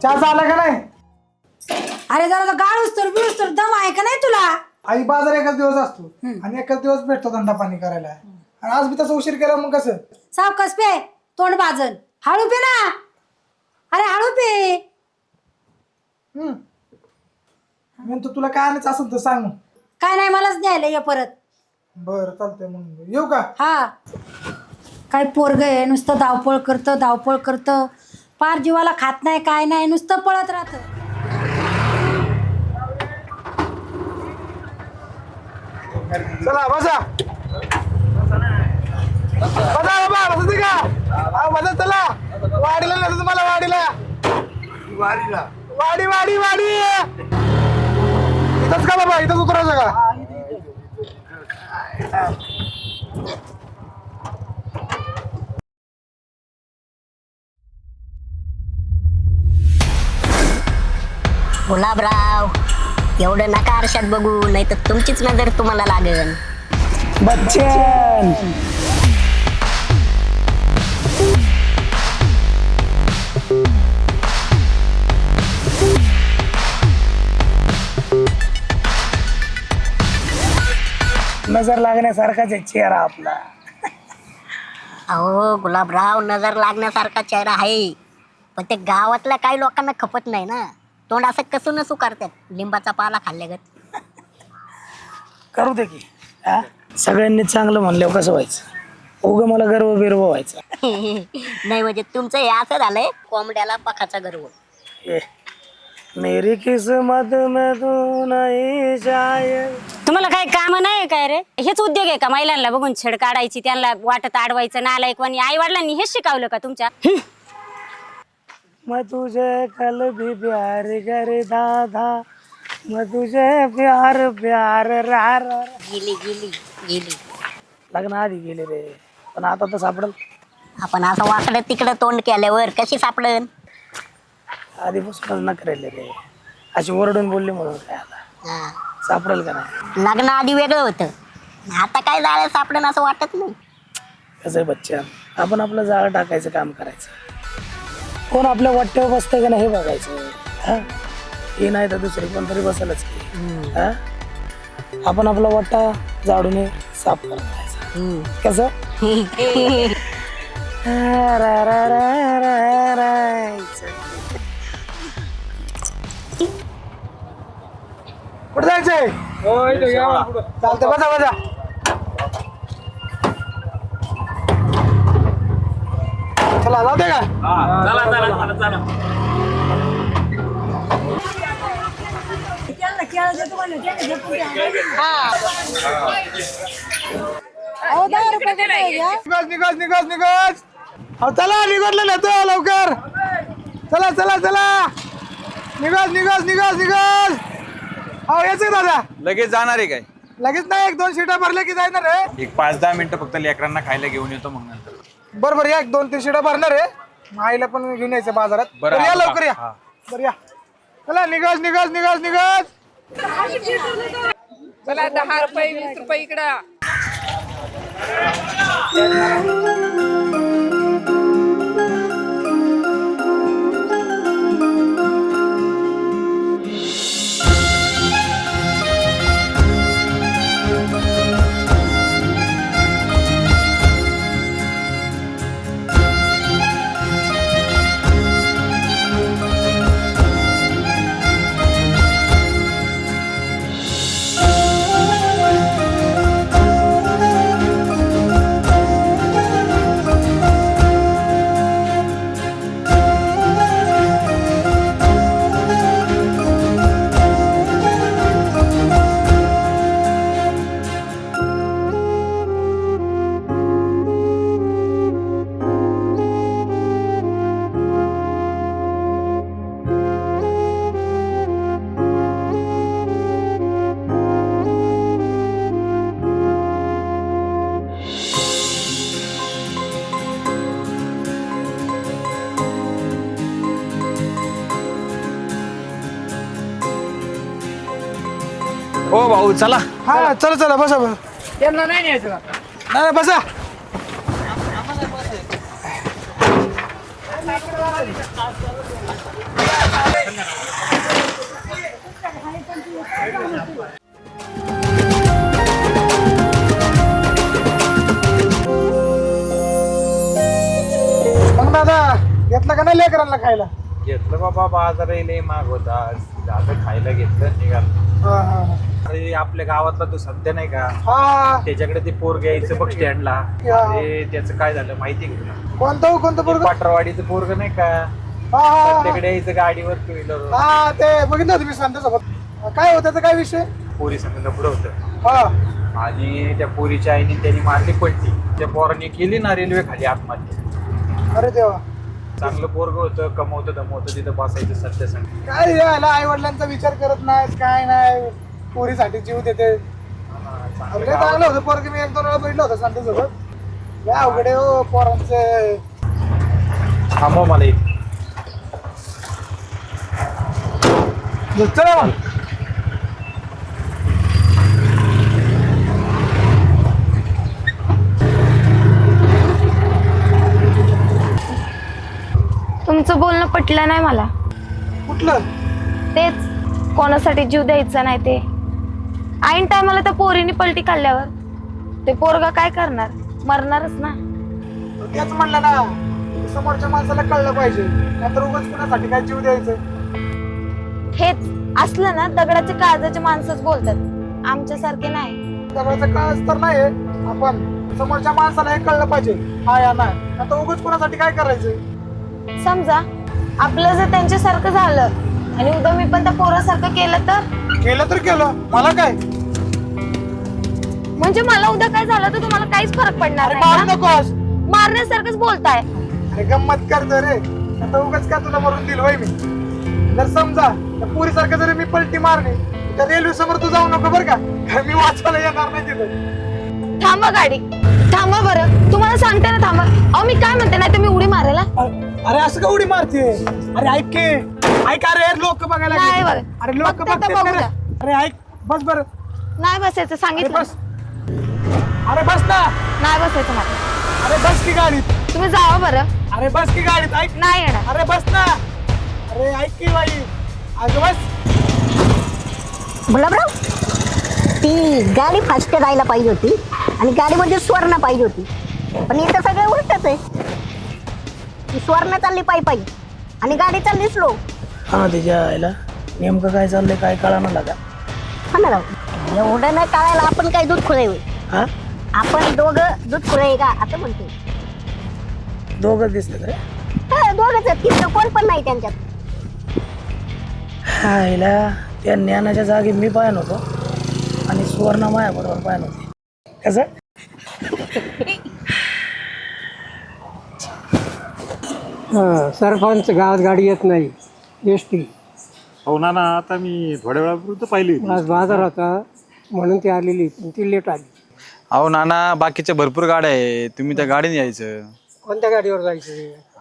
चहा झाला का नाही? अरे जरा गाळूस तर बिळूस तर दम आहे का नाही तुला? आई बाजार एकच दिवस असतो आणि एकच दिवस भेटतो धंदा पाणी करायला. आणि आज मी तसं उशीर केला मग कसं? सावकाश पे, तोंड बाजन. हळू पे ना. अरे हळू पे. म्हणतो तुला काय आणायचं असेल तर सांग. काय नाही मलाच न्यायला ये परत. बरं चालतंय मग येऊ का? हा काय पोरग आहे नुसतं धावपळ करतं पार जीवाला खात नाही काय नाही नुसतं पळत राहतं. चला बसा बसा बाबा बसा का? बसा चला वाडीला नसतं तुम्हाला वाडीला वाडी वाडी वाडी इथंच का बाबा इथंच उतरायचं का? गुलाबराव एवढं नका आरशात बघू नाही तर तुमचीच नजर तुम्हाला लागेल. बच्चन नजर लागण्यासारखाच आहे चेहरा आपला. अहो गुलाबराव नजर लागण्यासारखा चेहरा आहे पण ते गावातल्या काही लोकांना खपत नाही ना. तोंड असं कसून नसू करतात लिंबाचा पाला खाल्ल्यागत. करू दे की सगळ्यांनी चांगलं म्हणल्यावर कसं व्हायचं? उगं मला गर्व बिर्व व्हायचा. नाही म्हणजे तुमचं हे असं झालंय कोंबड्याला पखाचा गर्व. मेरी किस्मत में तू नहीं शायद. तुम्हाला काही काम नाही काय रे? हेच उद्योग आहे का महिलांना बघून छेड काढायची, त्यांना वाटत अडवायचं, नालायक आणि आई वडिलांनी हेच शिकवलं का तुमच्या? मैं तुझे कल भी प्यार करता था मैं तुझे प्यार प्यार रा रा. गेली गेली गेली. लग्न आधी गेले रे पण आता तर सापडल. आपण असं वाकडं तिकडं तोंड केल्यावर कशी सापडन? आधीपासूनच नकरेले रे. अशी ओरडून बोलली म्हणून काय आता हा. सापडेल का नाही? लग्न आधी वेगळं होतं आता काय जाळं सापडन असं वाटत नाही. कसं आहे बच्चा आपण आपलं जाळं टाकायचं काम करायचं. कोण आपल्या वाट्यावर बसतंय का नाही हे बघायचं. हा हे नाही तर दुसरी कोणतरी बसेलच की. हा आपण आपला वाटा झाडून साफ करायचं. कसं कुठं जायचंय? चालतंय बसा बसा. चला जाऊ दे का? निघास निघास निघास. अहो चला निघालं ना तो लवकर. चला चला चला निघास निघास निघास निघास. अहो यायचं दादा लगेच जाणार आहे काय? लगेच नाही 1-2 शिटा भरल्या की जाणार रे. एक 5-10 मिनिटं फक्त लेकरांना खायला घेऊन येतो मग नंतर. बरोबर या 1-2-3 शिटा भरणार आहे. आईला पण घेऊन यायचं बाजारात. बरं, बरं या हा, लवकर या. हा. बरं या चला निघास निघास निघास निघास. चला 10 रुपये 20 रुपये इकडं. हो भाऊ चला. हा चला चला बसा बसा. त्यांना नाही न्यायचं का? नाही बसा. मग दादा घेतलं का नाही लेकरांना खायला? घेतलं बाबा बाजार लय महाग होता आता खायला घेतलं निघाल. हा हा अरे आपल्या गावातला तो सध्या नाही का हा. त्याच्याकडे ते पोर घ्यायचं बघ स्टँडला. या. ते त्याचं काय झालं माहिती आहे का तुला? कोणतं पोरग? पाटरवाडीचं पोरग नाही का हा त्याच्याकडे यायचं गाडीवर टू व्हीलर. हा ते बघितलं तुम्ही सांगतो काय होतं काय विषय? पोरी संग लफडं होतं हा आणि त्या पोरीच्या आईने त्यांनी मारली पट्टी. त्या पोरांनी केली ना रेल्वे खाली आत्महत्या. अरे देवा, चांगलं पोरग होतं कमवतं दमवतं तिथं बसायचं सध्या सांग. काय यायला आई वडिलांचा विचार करत नाहीत काय नाही, पोरीसाठी जीव देते. अरे लय चांगलं होतं पोरग, मी 1-2 वेळा बघितलं होतं सांगतो सोबत. लय अवघड आहे हो पोरांचं. थांबव मला इथे. चला मग. तुमचं बोलणं पटलं नाही मला. कुठलं? तेच कोणासाठी जीव द्यायचा नाही ते. ऐन टायमाला त्या पोरीने पलटी खाल्ल्यावर ते पोरगा काय करणार? मरणारच ना. तेच म्हणलं ना, समोरच्या माणसाला कळलं पाहिजे, नंतर उगाच कुणासाठी काय जीव द्यायचं. हेच असलं ना दगडाच्या काळजाचे माणसंच बोलतात, आमच्यासारखे नाही. दगडाचं काळच तर नाही आपण, समोरच्या माणसाला हे कळलं पाहिजे हा या नाही, नंतर उगाच कुणासाठी काय करायचं. समजा आपलं जर त्यांच्यासारखं झालं आणि उद्या मी पण त्या पोरासारखं केलं तर केलं मला काय? म्हणजे मला उद्या काय झालं तर तुम्हाला काहीच फरक पडणार अरे नाही मारू ना? नकोस. मारण्यासारखंच बोलताय. अरे गंमत करतो रे, आता उगाच का तुला मरून दिल वय मी. जर समजा पुरी सारखं जरी मी पलटी मारली तर रेल्वे समोर तू जाऊ नको बरं का, मी वाचवायला येणार नाही तिथं. थांबा गाडी, थांबा बरं, तुम्हाला सांगते ना थांबा. अहो मी काय म्हणते, नाही तर मी उडी मारायला. अरे असं का उडी मारते? अरे ऐक के, ऐक अरे लोक बघायला नाही लागले. बघ. अरे लोक बघते तर बघते बघू ना रे. द्या. अरे ऐक बस बरं. नाही बसायचं अरे सांगितलं. बस. अरे बस ना. नाही बसायचं मला. अरे बस की गाडीत. तुम्ही जावा बरं. अरे बस की गाडीत. ऐक. नाही येणार. अरे बस ना. अरे ऐक की बाई, अगं बस. गुलाबराव, ती गाडी फास्ट जायला पाहिजे होती आणि गाडीमध्ये सुवर्ण पाहिजे होती, पण इथं सगळं उलटच आहे. ती सुवर्ण चालली पायी आणि गाडी चालली स्लो. हा तिच्या आईला नेमकं काय चाललंय काय कळानं लागा. हा ना राव, एवढं न कळायला आपण काय दूध खुळे होय? हा आपण दोघं दूध खुळे आहे का असं म्हणतो? दोघं दिसत रे. दोघंच आहेत, तिथं कोण पण नाही त्यांच्यात. हा आईला त्या ज्ञानाच्या जागी मी पाहन होतो आणि सुवर्ण माया बरोबर पाहन होते. कसं सरपंच गावात गाडी येत नाही, एसटी. हो ना ना, आता मी थोड्या वेळापूर्वी पाहिली होती. आज बाजार होता म्हणून ती आलेली, पण ती लेट आली. अहो नाना, बाकीच्या भरपूर गाड्या आहे, तुम्ही त्या गाडीने यायचं. कोणत्या गाडीवर जायचं?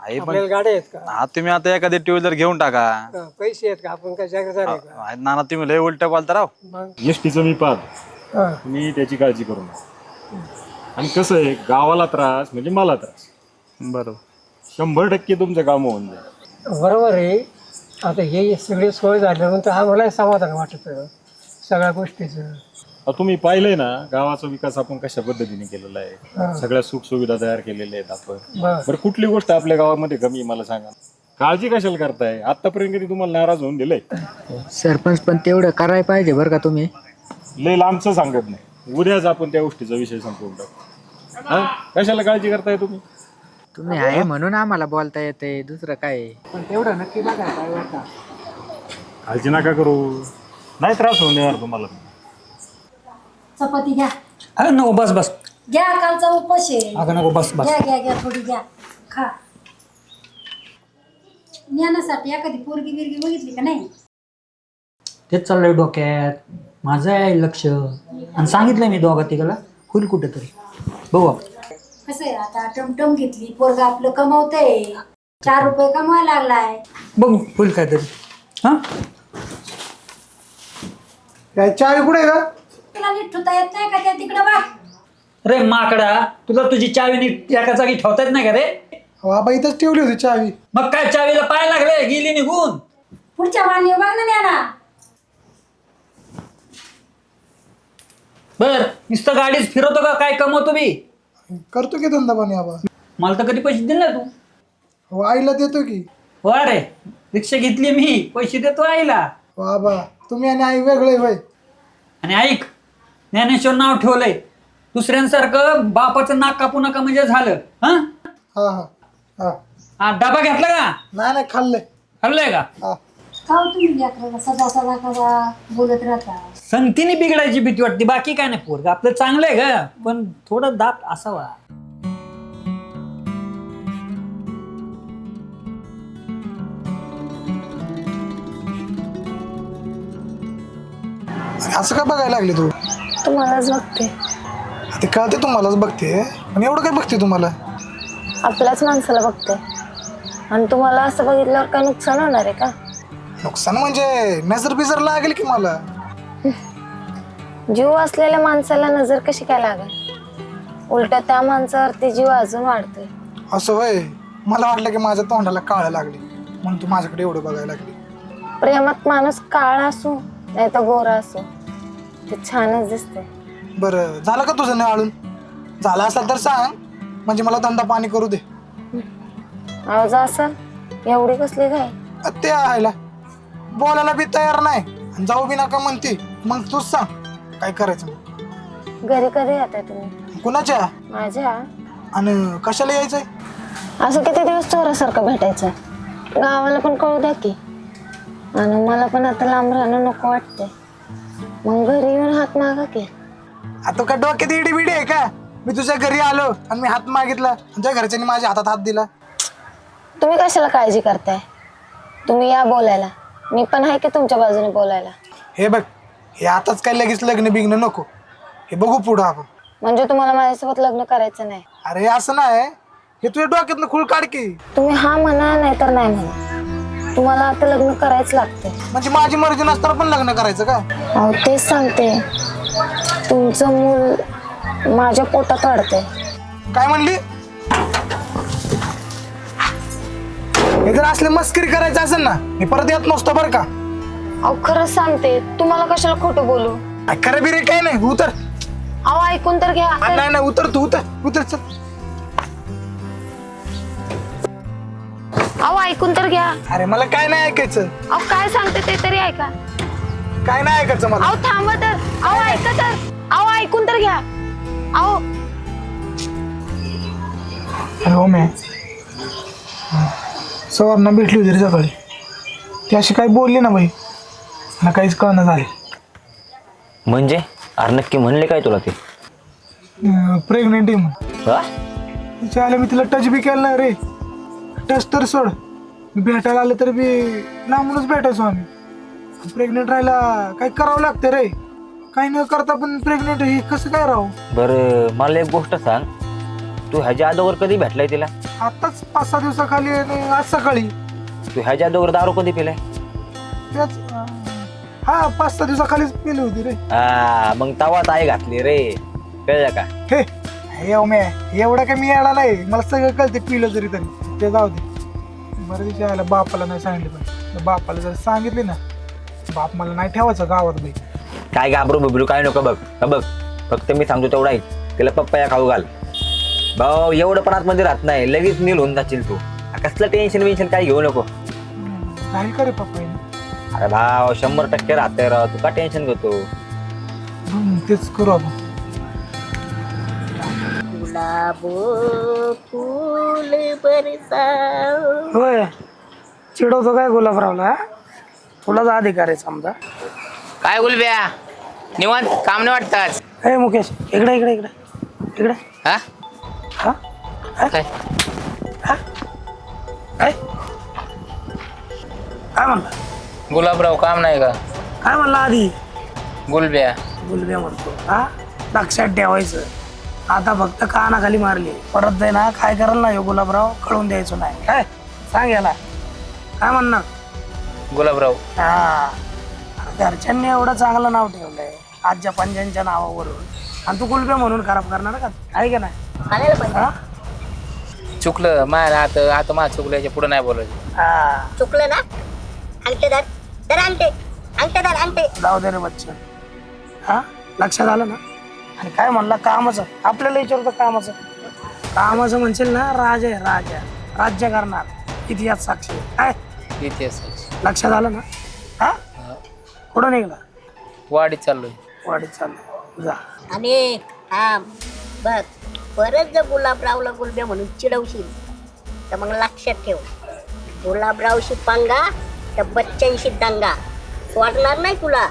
आहे पण आपल्याला गाड्या आहेत का? हा, तुम्ही आता एखादी टू व्हीलर घेऊन टाका. पैसे आहेत का? आपण काय जागृत आहे का? आहेत नाना, तुम्ही लय उलट बोलता राव. मग एसटीचं मी पाहतो, हा. तुम्ही त्याची काळजी करू नका. आणि कसं आहे, गावाला त्रास म्हणजे मला त्रास. बरोबर, 100% तुमचं काम होऊन जाईल. बरोबर आहे. आता हे सगळे सोय झाल्यानंतर आम्हाला समाधान वाटत सगळ्या गोष्टीचं. तुम्ही पाहिलंय ना गावाचा विकास आपण कशा पद्धतीने केलेला आहे, हा. सगळ्या सुख सुविधा तयार केलेल्या आहेत आपण. बस. बरं, कुठली गोष्ट आपल्या गावामध्ये कमी आहे मला सांगा. काळजी कशाला करताय? आतापर्यंत कधी तुम्हाला नाराज होऊन दिलंय? सरपंच पण तेवढं करायला पाहिजे बरं का तुम्ही. लय लांबचं सांगत नाही, उद्याच आपण त्या गोष्टीचा विषय संपवून टाकू. हा, कशाला काळजी करताय तुम्ही? तुम्ही आहे म्हणून आम्हाला बोलता येते, दुसरं काय आहे? पण तेवढं नक्की बघा काय वाटतं. काळजी नका करू, नाही त्रास होऊन देणार तुम्हाला. चपाती घ्या. अरे नको, बस बस. घ्या, कालचा उपास आहे. अगं नको, बस बस. घ्या थोडी घ्या, खा. ज्ञानासाठी एखादी पोरगी बिरगी बघितली का नाही? तेच चाललंय डोक्यात, माझं आहे लक्ष. आणि सांगितलं मी दोघा तिघाला होईल कुठेतरी, बघू आपण. कसं आहे आता, टमटम घेतली, पोरगा आपलं कमवतंय, 4 रुपये कमवायला लागलाय. बघू होईल काहीतरी. हा, काय चावी कुठे आहे का? तुला नीट ठेवता येत नाही का? त्या तिकडं बघ. अरे माकडा, तुला तुझी चावी नीट एका जागी ठेवता येत नाही का रे? बाबा इथंच ठेवली होती चावी. मग काय चावीला पाय लागले, गेली निघून. पुढच्या मान्य बघ ना न्याना. बर नुसतं गाडीच फिरवतो का काय कमवतो मी? करतो की धंदा पाणी आबा. मला तर कधी पैसे दिले तू? हो, आईला देतो की. हो अरे रिक्षा घेतली मी, पैसे देतो आईला. हो आबा, तुम्ही आणि आई वेगळे होय. आणि ऐक, ज्ञानेश्वर नाव ठेवलंय, दुसऱ्यांसारखं बापाचं नाक कापू नका म्हणजे झालं. हा हा हा हा. हा डबा घेतला का? नाही नाही, खाल्लंय. खाल्लंय का? हा. का हो तुम्ही लेकराला सदा सदा कदा बोलत राहता? संगतीने बिघडायची भीती वाटते, बाकी काय नाही. पोरग आपलं चांगलं आहे का, पण थोडं दात असावा. असं का बघायला लागले तू? तुम्हालाच बघते. ते कळते तुम्हालाच बघते, पण एवढं काय बघते तुम्हाला? आपल्याच माणसाला बघते. आणि तुम्हाला असं बघितल्यावर काय नुकसान होणार आहे का? नुकसान म्हणजे नजर बिजर लागेल की मला. जीव असलेल्या माणसाला नजर कशी काय लागेल? उलट त्या माणसावरती जीव अजून वाढतोय. असं होय. मला वाटलं की माझ्या तोंडाला काळ लागली म्हणून तू माझ्याकडे एवढं बघायला लागली. प्रेमात माणूस काळा असो नाही तर गोरा असो, ते छानच दिसते. बरं झालं का तुझं निवाळून? झालं असेल तर सांग, म्हणजे मला धंदा पाणी करू दे. आवाज असेल एवढी कसली काय? ते आहे बोलायला बी तयार नाही आणि जाऊ बी नका म्हणते. मग तूच सांग काय करायचं. घरी कधी येताय तुम्ही? कुणाच्या? माझ्या. आणि कशाला यायचंय? असं किती दिवस चोरासारखं भेटायचं? गावाला पण कळू द्या की. आणि मला पण आता लांब राहणं नको वाटतंय. मग घरी येऊन हात मागा की. आता का डोक्यात इडी बिडी आहे का? मी तुझ्या घरी आलो आणि मी हात मागितला, तुझ्या घरच्यांनी माझ्या हातात हात दिला. तुम्ही कशाला काळजी करताय? तुम्ही या बोलायला, मी पण आहे की तुमच्या बाजूने बोलायला. हे बघ, हे आताच काय लगेच लग्न बिग्न नको, हे बघू पुढं आपण. म्हणजे तुम्हाला माझ्यासोबत लग्न करायचं नाही? अरे असं नाही, हे तुझ्या डोक्यातनं खूळ काढ की. तुम्ही हा म्हणा नाही तर नाही म्हणा, तुम्हाला आता लग्न करायच लागते. म्हणजे माझी मर्जी नसताना पण लग्न करायचं का? अहो तेच सांगते, तुमचं मूल माझ्या पोटात वाढतंय. काय म्हणली? हे जर असले मस्करी करायचं असेल ना, मी परत येत नसतो बरं का. अहो खरंच सांगते, तुम्हाला कशाला खोटं बोलू? खरं बिरे काय नाही, उतर. अहो ऐकून तर घ्या. नाही नाही, उतर तू, उतर उतर चल. अहो ऐकून तर घ्या. अरे मला काय नाही ऐकायचं. अहो काय सांगते ते तरी ऐका. काय नाही ऐकायचं मला. अहो थांबा तर. अहो ऐका तर. अहो ऐकून तर घ्या. अहो हो मॅ सवारना भेटली होती रे सकाळी. ती अशी काही बोलली ना बाई, मला काहीच कळणं झाले. म्हणजे अरे नक्की म्हणले काय तुला ते? प्रेग्नेंट आहे म्हणून. चालेल मी तिला टच बी केलं नाही रे. टच तर सोड, मी भेटायला आलं तर बी लांबूनच भेटायचो आम्ही. प्रेग्नेंट राहायला काय करावं लागतं रे. काही न करता पण प्रेग्नेंट ही कसं काय राहू? बरं मला एक गोष्ट सांग, तू ह्याच्या अगोदर कधी भेटलाय तिला? आताच 5-6 दिवसाखाली आणि आज सकाळी. तू ह्याच्या अगोदर दारू कधी पिलाय? त्याच हा 5-6 दिवसाखालीच पिली होती रे. हा मग तवाच आई घातली रे, कळलं का? हे ओमे एवढं काय मी यायला नाही, मला सगळं कळते पिलं जरी तरी. ते जाऊ दे. बरं तिच्या आला बापाला नाही सांगितलं, पण बापाला जर सांगितले ना, बाप मला नाही ठेवायचं गावात बाई. काय घाबरू बिबरू काय नको बघ. बघ फक्त मी सांगतो तेवढा ऐक, तिला पप्पाया खाऊ घाल. भाऊ एवढं पण आतमध्ये राहत नाही, लगेच नील होऊन जाशील तू. कसलं टेन्शन वेन्शन काय घेऊ नको. नाही का रे पप्पा? अरे भाव 100% राहतंय राव, तू का टेन्शन घेतो? तेच करू आपण. होय चिडवतो काय गुलाबरावला? तुलाच अधिकार आहे समजा. काय गुलब्या निवांत काम नाही वाटतात? हे मुकेश इकडे इकडे इकडे इकडे. हा हा काय हा काय म्हणला? गुलाबराव काम नाही का? काय म्हणला आधी? गुलब्या गुलब्या म्हणतो. हा लक्षात ठेवायचं. आता फक्त कानाखाली मारली, परत जाई ना काय कराल ना ह्यो गुलाबराव कळून द्यायचो नाही. काय सांग याला काय म्हणणार? गुलाबराव हा घरच्यांनी एवढं चांगलं नाव ठेवलंय आजच्या पंजांच्या नावावरून, आणि तू गुलब्या म्हणून खराब करणार का? आहे का नाही? हा? चुकलं माझ्या आता माझं चुकलं, याच्या पुढे नाही बोलायचं. हा चुकलं ना? अंगठे धर धर अंगठे अंगठे धर अंगठे. जाऊ दे रे बच्चन. हा लक्षात आलं ना. आणि काय म्हणला कामाचं आपल्याला विचारतो कामाचं. कामाचं म्हणशील ना राजा आहे राजा. राज्य करणार इतिहास साक्षी काय लक्षात आलं ना. हा कुठं निघला. वाडीत चाललोय. वाडीत चाललं जा. आणि हा बघ परत जर गुलाबरावला गुलबे म्हणून चिडवशील तर मग लक्षात ठेव गुलाबरावशी पंगा तर बच्चनशी दंगा सोडणार नाही तुला.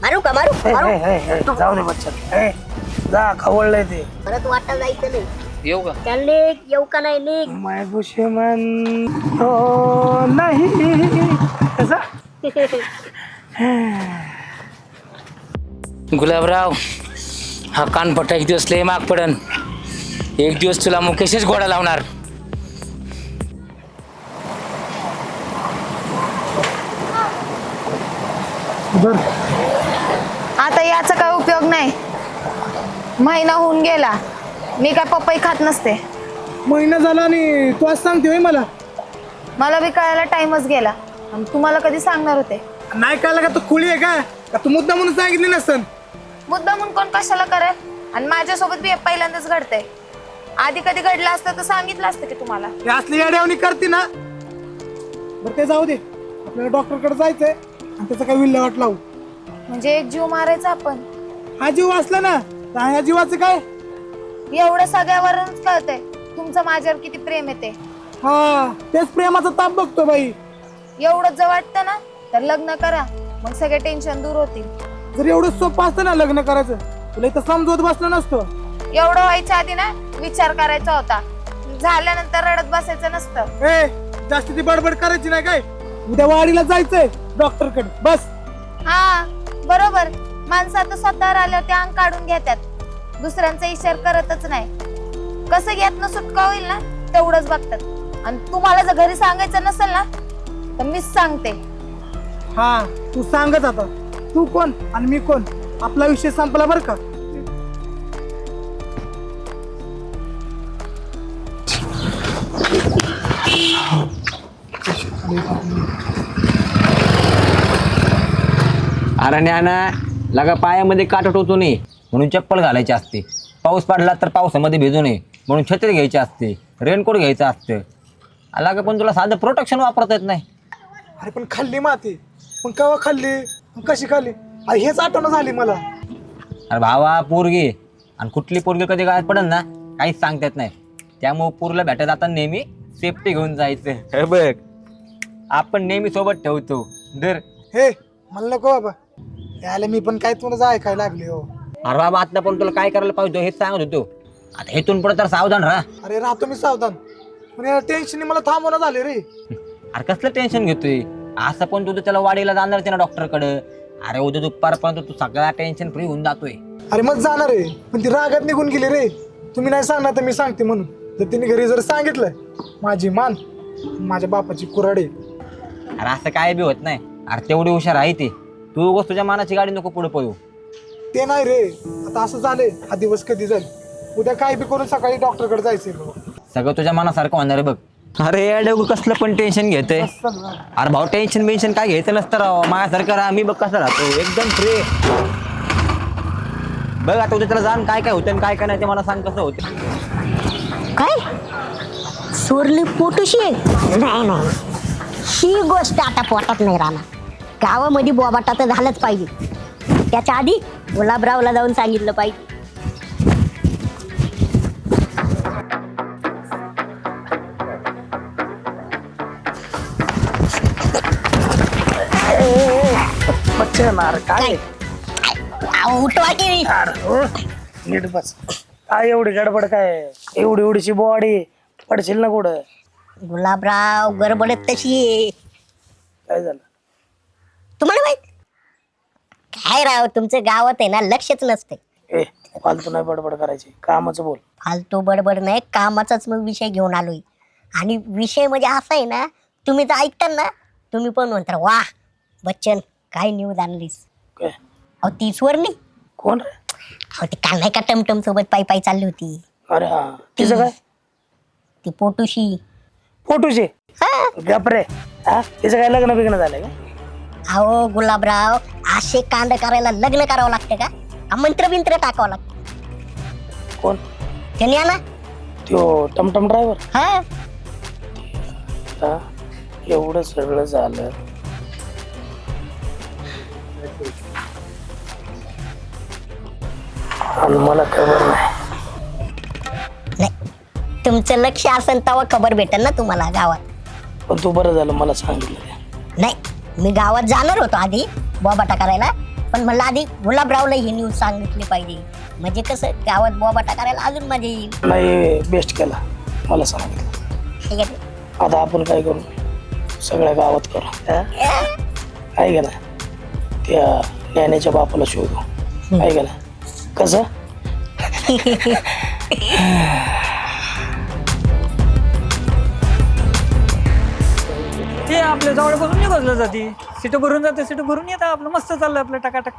मारू का मारू मारू. जाऊ दे बच्चन. जा खवळलंय ते. परत वाटा जायचं नाही. येऊ का. त्यांनी येऊ का नाही निघ. मैं दुश्मन तो नहीं कसा. गुलाबराव हा कानपट्टा एक दिवस लय माग पडन. एक दिवस तुला मुकेशच घोडा लावणार. आता याचा काय उपयोग नाही. महिना होऊन गेला मी काय पपई खात नसते. महिना झाला आणि तू आज सांगते मला. मला बी कळायला टाइमच गेला. आणि तुम्हाला कधी सांगणार होते. नाही कळलं का तू खुळी आहे का तू मुद्दा म्हणून सांगितली नसतं. मुद्दा म्हणून कोण कशाला करेल. आणि माझ्यासोबत बी पहिल्यांदाच घडतंय. आधी कधी घडलं असतं तर सांगितलं असतं की तुम्हाला. हे असली येड्यावणी करते ना. बरं ते जाऊ दे आपल्याला डॉक्टरकडे जायचंय आणि त्याचं काय विल्हेवाट लावू. म्हणजे एक जीव मारायचा आपण. हा जीव वाचला ना तर ह्या जीवाचं काय. एवढं सगळ्यावरूनच कळतंय तुमचं माझ्यावर किती प्रेम येते. हा तेच प्रेमाचा ताप बघतो बाई. एवढं जर वाटतं ना तर लग्न करा मग सगळे टेन्शन दूर होतील. जर एवढं सोपं असतं ना लग्न करायचं तुला इथं समजवत बसलं नसतं. एवढं व्हायच्या आधी ना विचार करायचा होता. झाल्यानंतर रडत बसायचं नसतं. जास्त ती बडबड करायची नाही काय. उद्या वाडीला जायचंय डॉक्टरकडे बस. हा बरोबर. माणसं आता स्वतःवर आल्यावर ते अंग काढून घेतात. दुसऱ्यांचा इशार करतच नाही. कसं घेतनं सुटका होईल ना तेवढंच बघतात. आणि तुम्हाला जर घरी सांगायचं नसेल ना तर मीच सांगते. हा तू सांगत आता. तू कोण आणि मी कोण आपला विषय संपला बरं का. अरे न्याना लगा पायामध्ये काटा टोचू नये म्हणून चप्पल घालायची असते. पाऊस पडला तर पावसामध्ये भिजू नये म्हणून छत्री घ्यायची असते. रेनकोट घ्यायचं असतं. अला का पण तुला साधं प्रोटेक्शन वापरता येत नाही. अरे पण खाल्ली माती. पण केव्हा खाल्ली कशी खाल्ली अरे हेच आठवण झाली मला. अरे भावा पोरगी आणि कुठली पोरगी कधी गायत पडन ना काहीच सांगता येत नाही. त्यामुळे पोरला भेटत जाताना नेहमी सेफ्टी घेऊन जायचं. हे बघ आपण नेहमी सोबत ठेवतो. दर हे मला नको बाबा. याला मी पण काय तुला ऐकायला लागले हो. अरे बाबा आता पण तुला काय करायला पाहिजे हेच सांगत होतो. आता हेतून पुढे तर सावधान राहा. अरे राहतो मी सावधान पण या टेन्शन मला थांबवणं झाले रे. अरे कसलं टेन्शन घेतोय. असं पण तुझं त्याला वाडीला जाणार ना डॉक्टरकडे. अरे उद्या दुपारपर्यंत तू सगळा टेन्शन फ्री होऊन जातोय. अरे मग जाणार आहे पण ती रागात निघून गेली रे. तुम्ही नाही सांगणार तर मी सांगते म्हणून. जर तिने घरी जर सांगितलंय माझी मान माझ्या बापाची कुऱ्हाडी. अरे असं काय बी होत नाही. अरे तेवढी हुशार आहे ती. तू उगाच तुझ्या मानाची गाडी नको पुढे पळू. ते नाही रे आता असं झालंय हा दिवस कधी जाईल. उद्या काय बी करून सकाळी डॉक्टरकडे जायचंय. सगळं तुझ्या मनासारखं होणार आहे बघ. अरे अडगू कसलं पण टेन्शन घेतोय. अरे भाऊ टेन्शन बेन्शन काय घ्यायचं नसतं राव. माझ्यासारखं राहा. मी बघ कसं राहतो एकदम फ्री. बघ आता उद्या त्याला जाण काय काय होतं काय काय नाही ते मला सांग कसं होतं. काय सोरली पोटूशी नाही नाही ही गोष्ट आता पोटात नाही राहणार. गावामध्ये बोबाटा तर झालंच पाहिजे. त्याच्या आधी गुलाबरावला जाऊन सांगितलं पाहिजे. काय उठवा की नीट बस. काय एवढी गडबड काय. एवढी एवढीशी बॉडी पडशील ना कुठं. गुलाबराव गडबडत तशी आहे. काय झालं तुम्हाला माहित काय राव तुमचं गावात आहे ना लक्षच नसते. ए फालतू नाही बडबड करायची. कामाचं बोल. फालतू बडबड नाही कामाचाच मग विषय घेऊन आलोय. आणि विषय म्हणजे असा आहे ना तुम्ही तर ऐकता ना तुम्ही पण म्हणता वा बच्चन काय न्यूज आणलीस. काय अहो ती स्वर्णी कोण रे. अहो ती काल नाही का टमटम सोबत पायी पायी चालली होती. अरे हा तिचं काय. ती पोटूशी. पोटूशी हा गप रे. हा तिचं काय लग्न बिग्न झालंय का? अहो गुलाबराव, असे कांड करायला लग्न करावं लागतं का? मंत्र बिंत्र टाकावं लागतं. कोण? त्यांनी ना त्यो टमटम ड्रायव्हर. हा एवढं सगळं झालं आणि मला खबर नाही. तुमचं लक्ष असेल तेव्हा खबर भेटेल ना तुम्हाला गावात. पण तू बरं झालं मला सांगितलं. नाही, मी गावात जाणार होतो आधी बोबाटा करायला, पण म्हणलं आधी गुलाबरावला ही न्यूज सांगितली पाहिजे, म्हणजे कसं गावात बोबाटा करायला अजून मजा येईल. नाही, बेस्ट केला मला सांगितलं. ठीक आहे. आता आपण काय करू, सगळ्या गावात करू. आहे का ना, त्या ज्ञानेच्या बापाला शोधू. आहे का ना, कसं? ते आपल्या जवळ बघून निघालं जाते, सीट भरून जाते, सीट भरून येतात, आपलं मस्त चाललं आपलं टकाटक.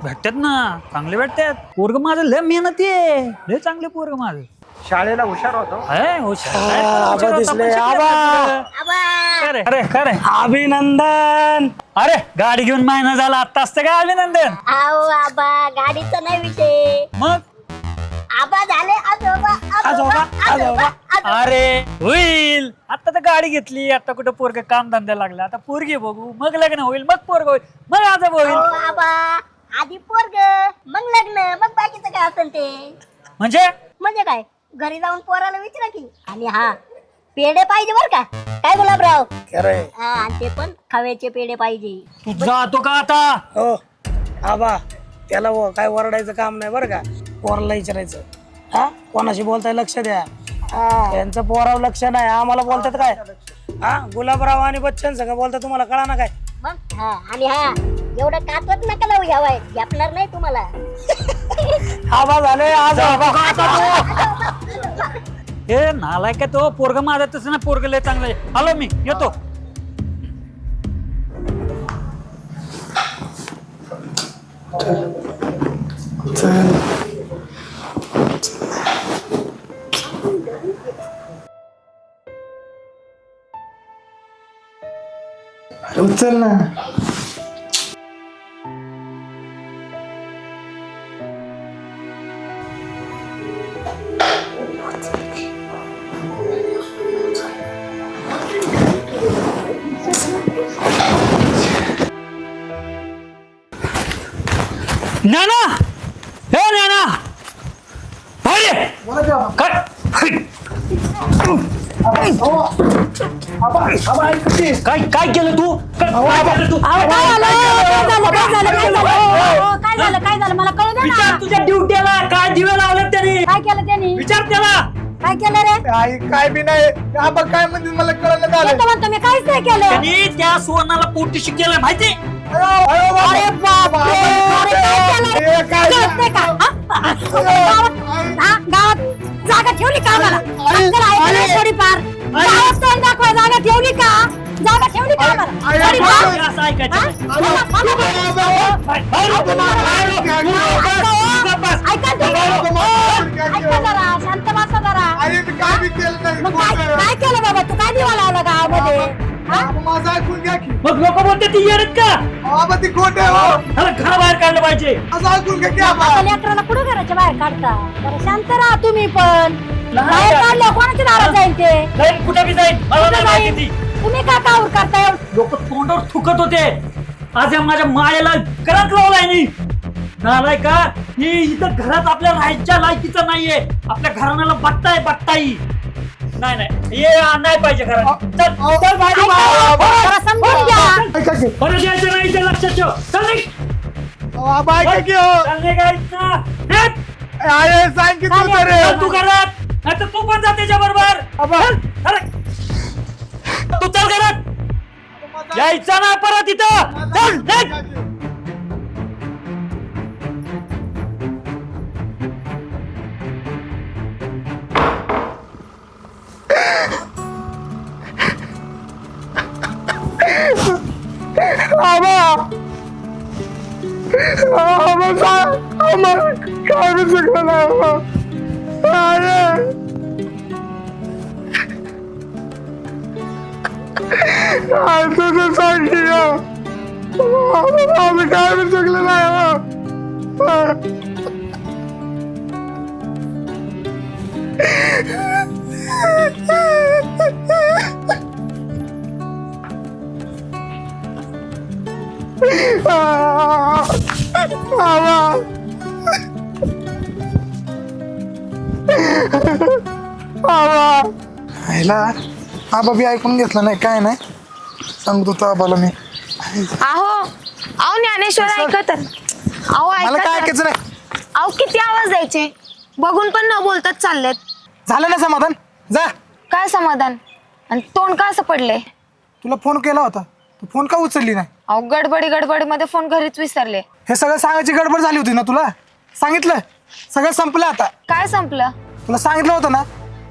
भेटतात ना, चांगले भेटतात. पोरग माझं लय मेहनती आहे, लय चांगले पोरग माझं. शाळेला हुशार होतो. अभिनंदन. अरे गाडी घेऊन महिना झाला, आता असतं काय अभिनंदन? आओ आबा, गाडीचा नाही विषय, मग आबा झाले आजोबा. अरे होईल, आता तर गाडी घेतली, आता कुठं पोरग काम धंद्याला लागला, आता पोरगी बघू, मग लग्न होईल, मग पोरग होईल, मग आजोबा होईल. आबा आधी पोरग, मग लग्न, मग बाकीचं काय असेल ते. म्हणजे काय, घरी जाऊन पोराला विचारा की. आणि हा, पेढे पाहिजे बर का, काय गुलाबराव? हा, आणि ते पण खव्याचे पेढे पाहिजे. तू जातो का आता? हो आबा, त्याला काय ओरडायचं काम नाही बरं का, पोराला विचारायचं. हा, कोणाशी बोलताय लक्ष द्या. त्यांचं पोरावर लक्ष नाही, आम्हाला बोलतात काय? हा, गुलाबराव आणि बच्चन संग बोलता, तुम्हाला कळा ना काय? मग हा, आणि हा, एवढं कातवत नका लावू, यावाय घ्यापणार नाही तुम्हाला. आबा झाले आज. हे नालाय का तो पोरग माझा, तसं ना पोरग लय चांगलं आहे. आलो मी, येतो. उचल ना. नाना, हे नाना, अरे काय काय केलं तू? काय झालं मला कळू दे ना. विचार तुझ्या ड्युटीला काय दिवे लावलं त्याने. काय केलं त्यांनी? विचार त्याला. काय केलं रे? आई काय बी नाही, आबा काय म्हणते मला कळलं झालं. म्हणतो मी काहीच नाही केलं. त्यांनी त्या सुवर्णाला पोटीशी केलं माहिती. अरे बापरे, अरे काय केलं? कळत नाही का? गावात जागा ठेवली का आम्हाला? अक्कल आहे का नाही थोडीफार? गावात तोंड दाखवा, जागा ठेवली का? जागा ठेवली का आम्हाला? थोडीफार? असं ऐकायचं नाही. ऐका जरा, शांत बसा जरा. आई मी काय बी केलं नाही. मग काय केलं बाबा तू? काय दिवा लावला गावामध्ये? माझं ऐकून घ्या की. मग लोक बोलते ती येत का? आबा ती खोटे हो. घराबाहेर काढलं पाहिजे. असं ऐकून घ्या की आबा. आता लेकराला कुठं घराच्या बाहेर काढता? जरा शांत राहा तुम्ही पण. बाहेर काढलं कोणाच्या दारात जाईल ते? जाईल कुठे बी जाईल, मला नाही माहिती ती. तुम्ही का कावर करताय? लोक तोंडावर थुकत होते, आज या माझ्या मायेला करंट लावलाय नी. नालाय का ही इथं घरात आपल्या राहायच्या लायकीचं नाहीये. आपल्या घराण्याला बट्टाई नाही ये नाही पाहिजे घरात. चल भाजी समजून घ्या. परत यायचं नाही ते लक्षात ठेव. चल निघ. आबा ऐका की हो. चल निघायचं. आई सांग की तू तर. चल तू घरात, नाही तर तू पण जा त्याच्या बरोबर. तू चल घरात, यायचं ना परत इथं. चल निघ. काय बी चुकलं नाही तुझं सांग की आम्ही काय बी चुकलं नाही आबा बी ऐकून घेतलं नाही काय नाही सांगतो तो आबाला मी अहो ज्ञानेश्वर ऐकत अहो मला काय ऐकत ऐकायचं नाही अहो किती आवाज द्यायचे बघून पण न बोलतात चाललेत झालं ना समाधान जा काय समाधान आणि तोंड का असं पडले तुला फोन केला होता तू फोन का उचलली नाही अहो गडबडी मध्ये फोन घरीच विसरले हे सगळं सांगायची गडबड झाली होती ना तुला सांगितलं सगळं संपलं आता काय संपलं तुला सांगितलं होतं ना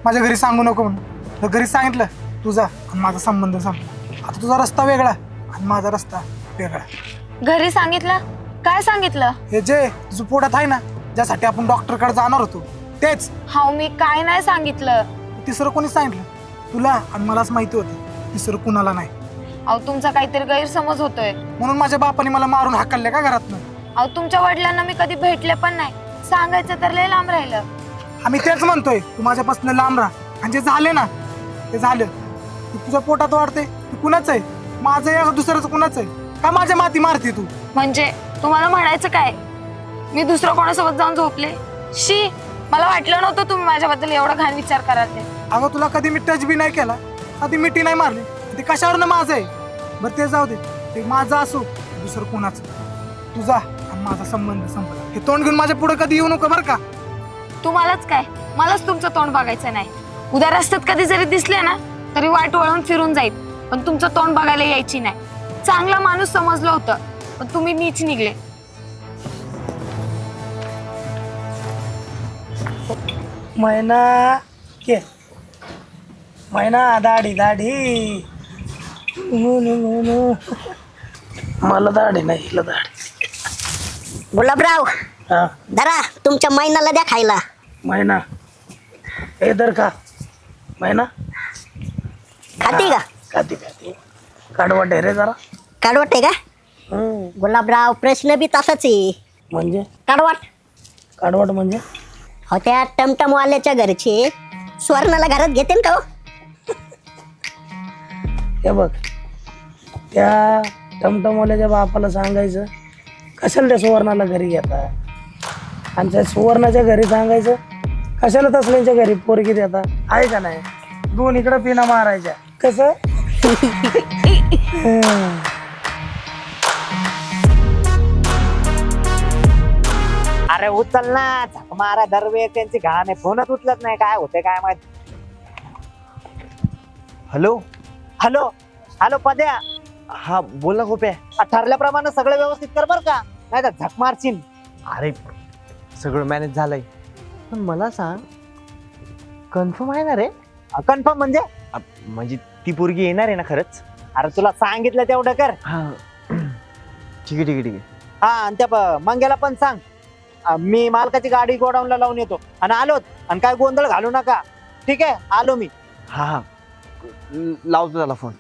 माझ्या घरी सांगू नको म्हणून तर घरी सांगितलं तुझा आणि माझा संबंध संपला आता तुझा रस्ता वेगळा आणि माझा रस्ता वेगळा घरी सांगितलं काय सांगितलं हे जे तुझं पोटात आहे ना ज्यासाठी आपण डॉक्टरकडे जाणार होतो तेच हा मी काय नाही सांगितलं तिसरं कोणी सांगितलं तुला आणि मलाच माहिती होतं तिसरं कुणाला नाही अहो तुमचा काहीतरी गैरसमज होतोय म्हणून माझ्या बापाने मला मारून हाकलले का घरातनं अहो तुमच्या वडिलांना मी कधी भेटले पण नाही सांगायचं तर लय लांब राहिलं आम्ही तेच म्हणतोय तू माझ्यापासून लांब राहा आणि जे झाले ना ते झालं तू तुझ्या पोटात वाढते तू कुणाच आहे माझं आहे का दुसऱ्याचं कुणाच आहे का माझ्या माती मारते तू म्हणजे तुम्हाला म्हणायचं काय मी दुसरं कोणासोबत जाऊन झोपले शी मला वाटलं नव्हतं तुम्ही माझ्याबद्दल एवढा घाण विचार कराल ते अगं तुला कधी मी टच बी नाही केला कधी मिठी नाही मारली ते कशावरनं माझं आहे बरं ते जाऊ दे ते माझं असो दुसरं कोणाचं तुझा आणि माझा संबंध संपला हे तोंड घेऊन माझ्या पुढे कधी येऊ नको बरं का तुम्हालाच काय मलाच तुमचं तोंड बघायचं नाही उद्या रस्त्यात कधी जरी दिसले ना तरी वाट वळून फिरून जाईल पण तुमचं तोंड बघायला यायची नाही चांगला माणूस समजलं होतं पण तुम्ही नीच निघले महिना के महिना दाढी दाढी मला दाढी नाही हिला दाढी गुलाबराव हा धरा तुमच्या मैनाला द्या खायला महिना हे दर का महिना खाती का खाती खाती काढवा रे जरा काढवट आहे का गुलाबराव प्रश्न बी तसाच आहे म्हणजे काढवट काढवट म्हणजे हो त्या टमटमवाल्याच्या घरचे सुवर्णाला घरात घेते का हो हे बघ त्या टमटमवाल्याच्या बापाला सांगायचं कशाला त्या सुवर्णाला घरी घेता आणि त्या सुवर्णाच्या घरी सांगायचं कशाला तसल्यांच्या घरी पोरगी देता आहे का नाही दोन इकडं पिना मारायच्या कसं अरे उचल ना झक मारा दरवेळ त्यांची घाण आहे फोनच उचलत नाही काय होते काय माहिती हॅलो हॅलो हॅलो पद्या हा बोल ना गोप्या ठरल्याप्रमाणे सगळं व्यवस्थित कर बर का नाही तर झक मारशील अरे सगळं मॅनेज झालंय पण मला सांग कन्फर्म आहे ना रे कन्फर्म म्हणजे ती पोरगी येणार आहे ना खरंच अरे तुला सांगितलं तेवढं कर ठीक आहे ठीक आहे ठीक आहे हा आणि त्या मंग्याला पण सांग मी मालकाची गाडी गोडाऊनला लावून येतो आणि आलोच आणि काय गोंधळ घालू नका ठीक आहे आलो मी हा हा लावतो त्याला फोन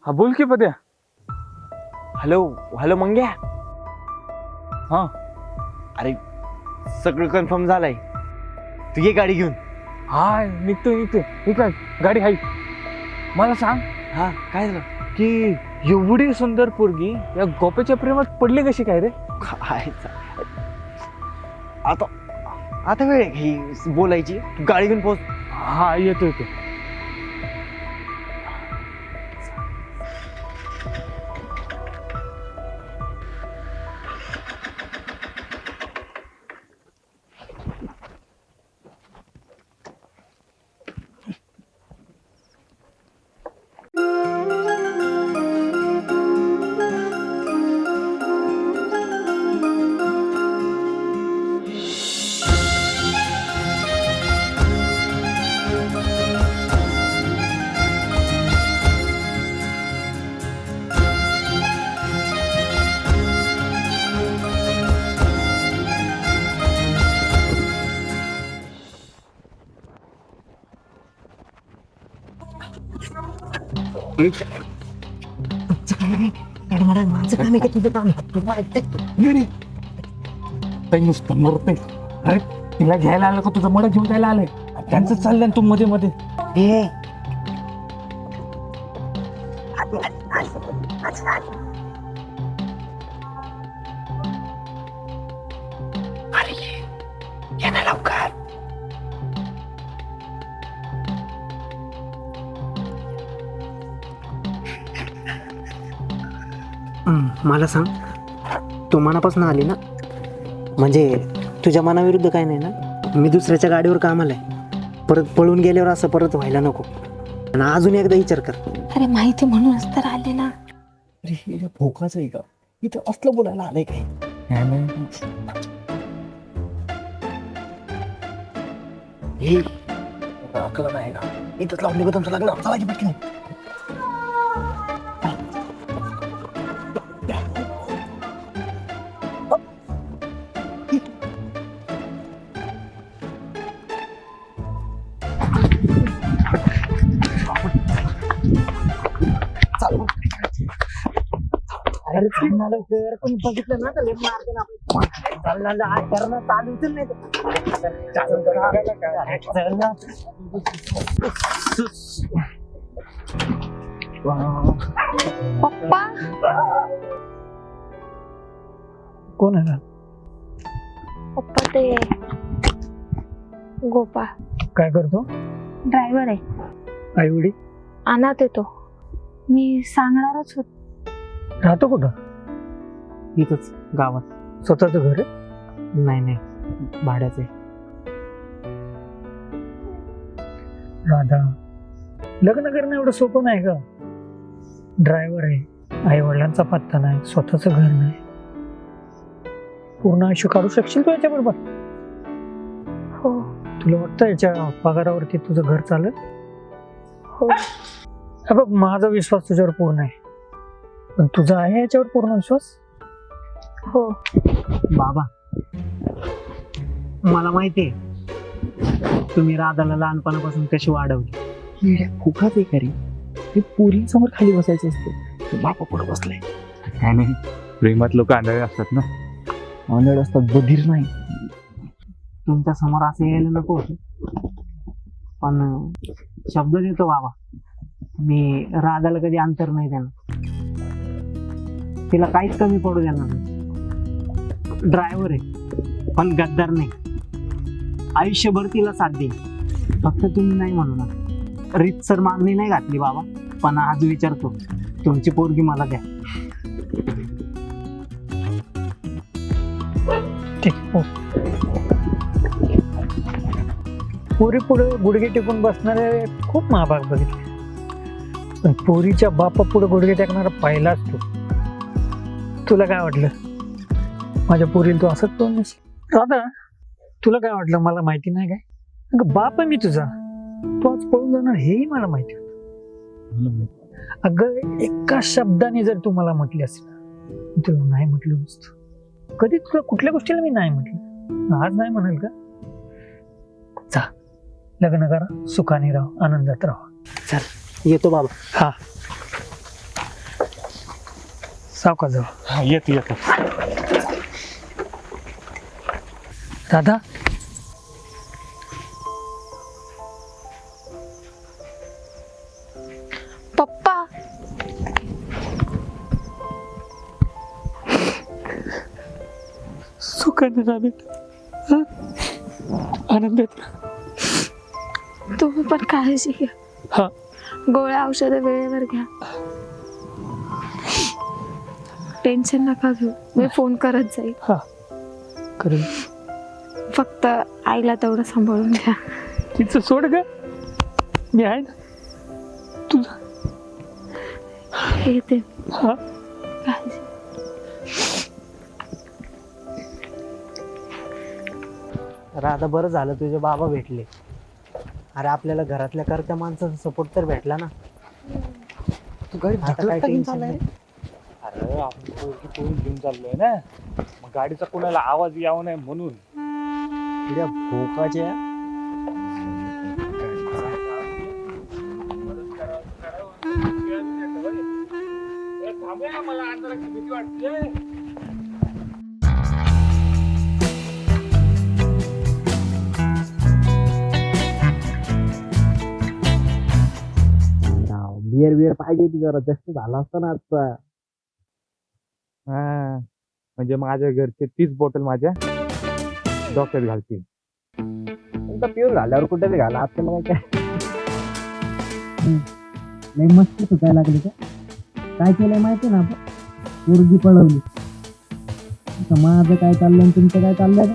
हा बोल की पद्या हॅलो हॅलो मंग्या हा अरे सगळं कन्फर्म झालंय तू ये गाडी घेऊन हा निघतो ठीक आहे गाडी हाय मला सांग हा काय झालं की एवढी सुंदर पोरगी या गोप्याच्या प्रेमात पडली कशी काय रे काय आता आता वेळ आहे ही बोलायची तू गाडी घेऊन पोहोच हा येतो माझं काम आहे का तुझं काम नुसतं मरत नाही. अरे तिला घ्यायला आलं का तुझं मड घेऊन जायला आलंय त्यांचं चाललंय तू मध्ये मध्ये लवकर. मला सांग तू मनापासून आली ना म्हणजे तुझ्या मनाविरुद्ध काय नाही ना. मी दुसऱ्याच्या गाडीवर कामाला आहे परत पळून गेल्यावर असं परत व्हायला नको आणि अजून एकदा विचार कर. अरे माहिती म्हणूनच तर आले ना. अरे भोकाच आहे का इथं असलं बोलायला आलंय काय. अकला नाही का इथंच लावून निघतो तुमचं लग्न चला की पटकन. अरे लवकर कोणी बघितलं ना तर चालू नाही पप्पा कोण आहे? पप्पा ते गोपाळ काय करतो? ड्रायव्हर आहे. आई वडील? अनाथ येतो. मी सांगणारच होत. राहतो कुठं? इथंच गावात. स्वतःच घर आहे? नाही भाड्याचं आहे. राधा लग्न करणं एवढं सोपं नाही का? ड्रायव्हर आहे, आई वडिलांचा पत्ता नाही, स्वतःच घर नाही. पूर्ण आयुष्य काढू शकशील तू याच्या बरोबर? हो. तुला वाटतं याच्या पगारावरती तुझं घर चालेल? हो. बघ माझा विश्वास तुझ्यावर पूर्ण आहे पण तुझा आहे याच्यावर पूर्ण विश्वास? हो. बाबा मला माहितीये तुम्ही राधाला लहानपणापासून कशी वाढवली. फुकाच आहे खरी ते पुरीसमोर खाली बसायचं असतं. बापा पुढे बसलाय. काय नाही प्रेमात लोक आंधळे असतात ना. ऑनर्ड असतात बधीर नाही. तुमच्या समोर असं यायला नको होतं पण शब्द देतो बाबा मी राधाला कधी अंतर नाही देणार. तिला काहीच कमी पडू देणार नाही. ड्रायव्हर आहे पण गद्दार नाही. आयुष्यभर तिला साथ देईन. फक्त तुम्ही नाही म्हणू ना. रीतसर मागणी नाही घातली बाबा पण आज विचारतो तुमची पोरगी मला द्या. पोरी पुढे गुडघे टेकून बसणारे खूप महाभाग बघितले पण पोरीच्या बापा पुढे गुडघे टेकणारा पहिलाच तू. तुला काय वाटलं माझ्या पोरीला तू असंच पाहून राधा? तुला काय वाटलं मला माहिती नाही काय? अगं बाप आहे मी तुझा. तू आज पळून जाणार हेही मला माहिती होतं. अगं एका शब्दाने जर तू मला म्हटली असेल मी तुला नाही म्हटलं नसतं. कधी तुला कुठल्या गोष्टीला मी नाही म्हटलं. आज नाही म्हणाल का? जा लग्न करा, सुखाने राहा, आनंदात राहा. चल येतो बाबा. हा सावकाश जाऊ. हा येतो राधा पप्पा सुखाने राहा बेटा, आनंदात राहा. तुम्ही पण काळजी घ्या. हा गोळ्या औषधं वेळेवर घ्या. टेन्शन नका घेऊ. मी फोन करत जाईल. हा करेल. फक्त आईला तेवढं सांभाळून घ्या. तिचं सोड ग मी आहे ना तुझा. येते. हा काळजी. राधा बरं झालं तुझे बाबा भेटले. अरे आपल्याला घरातल्या करत्या माणसाचा सपोर्ट तर भेटला ना. तू घरी काय टेन्शन नाही. अरे आपण पोरगी पळून घेऊन चाललोय ना मग गाडीचा कोणाला आवाज यावा नाही म्हणून. भोकाच्या बिअर बिअर पाहिजे ती जरा जास्त झाला असता ना आजचा. हा म्हणजे माझ्या घरचे 30 बॉटल माझ्या डोक्यात घालतील. पिऊन झाल्यावर कुठे बी घाला आपल्याला काय लय मस्त सुटायला लागली का. काय केलंय माहिती ना आपण पोरगी पळवली. आता माझं काय चाललंय आणि तुमचं काय चाललंय का.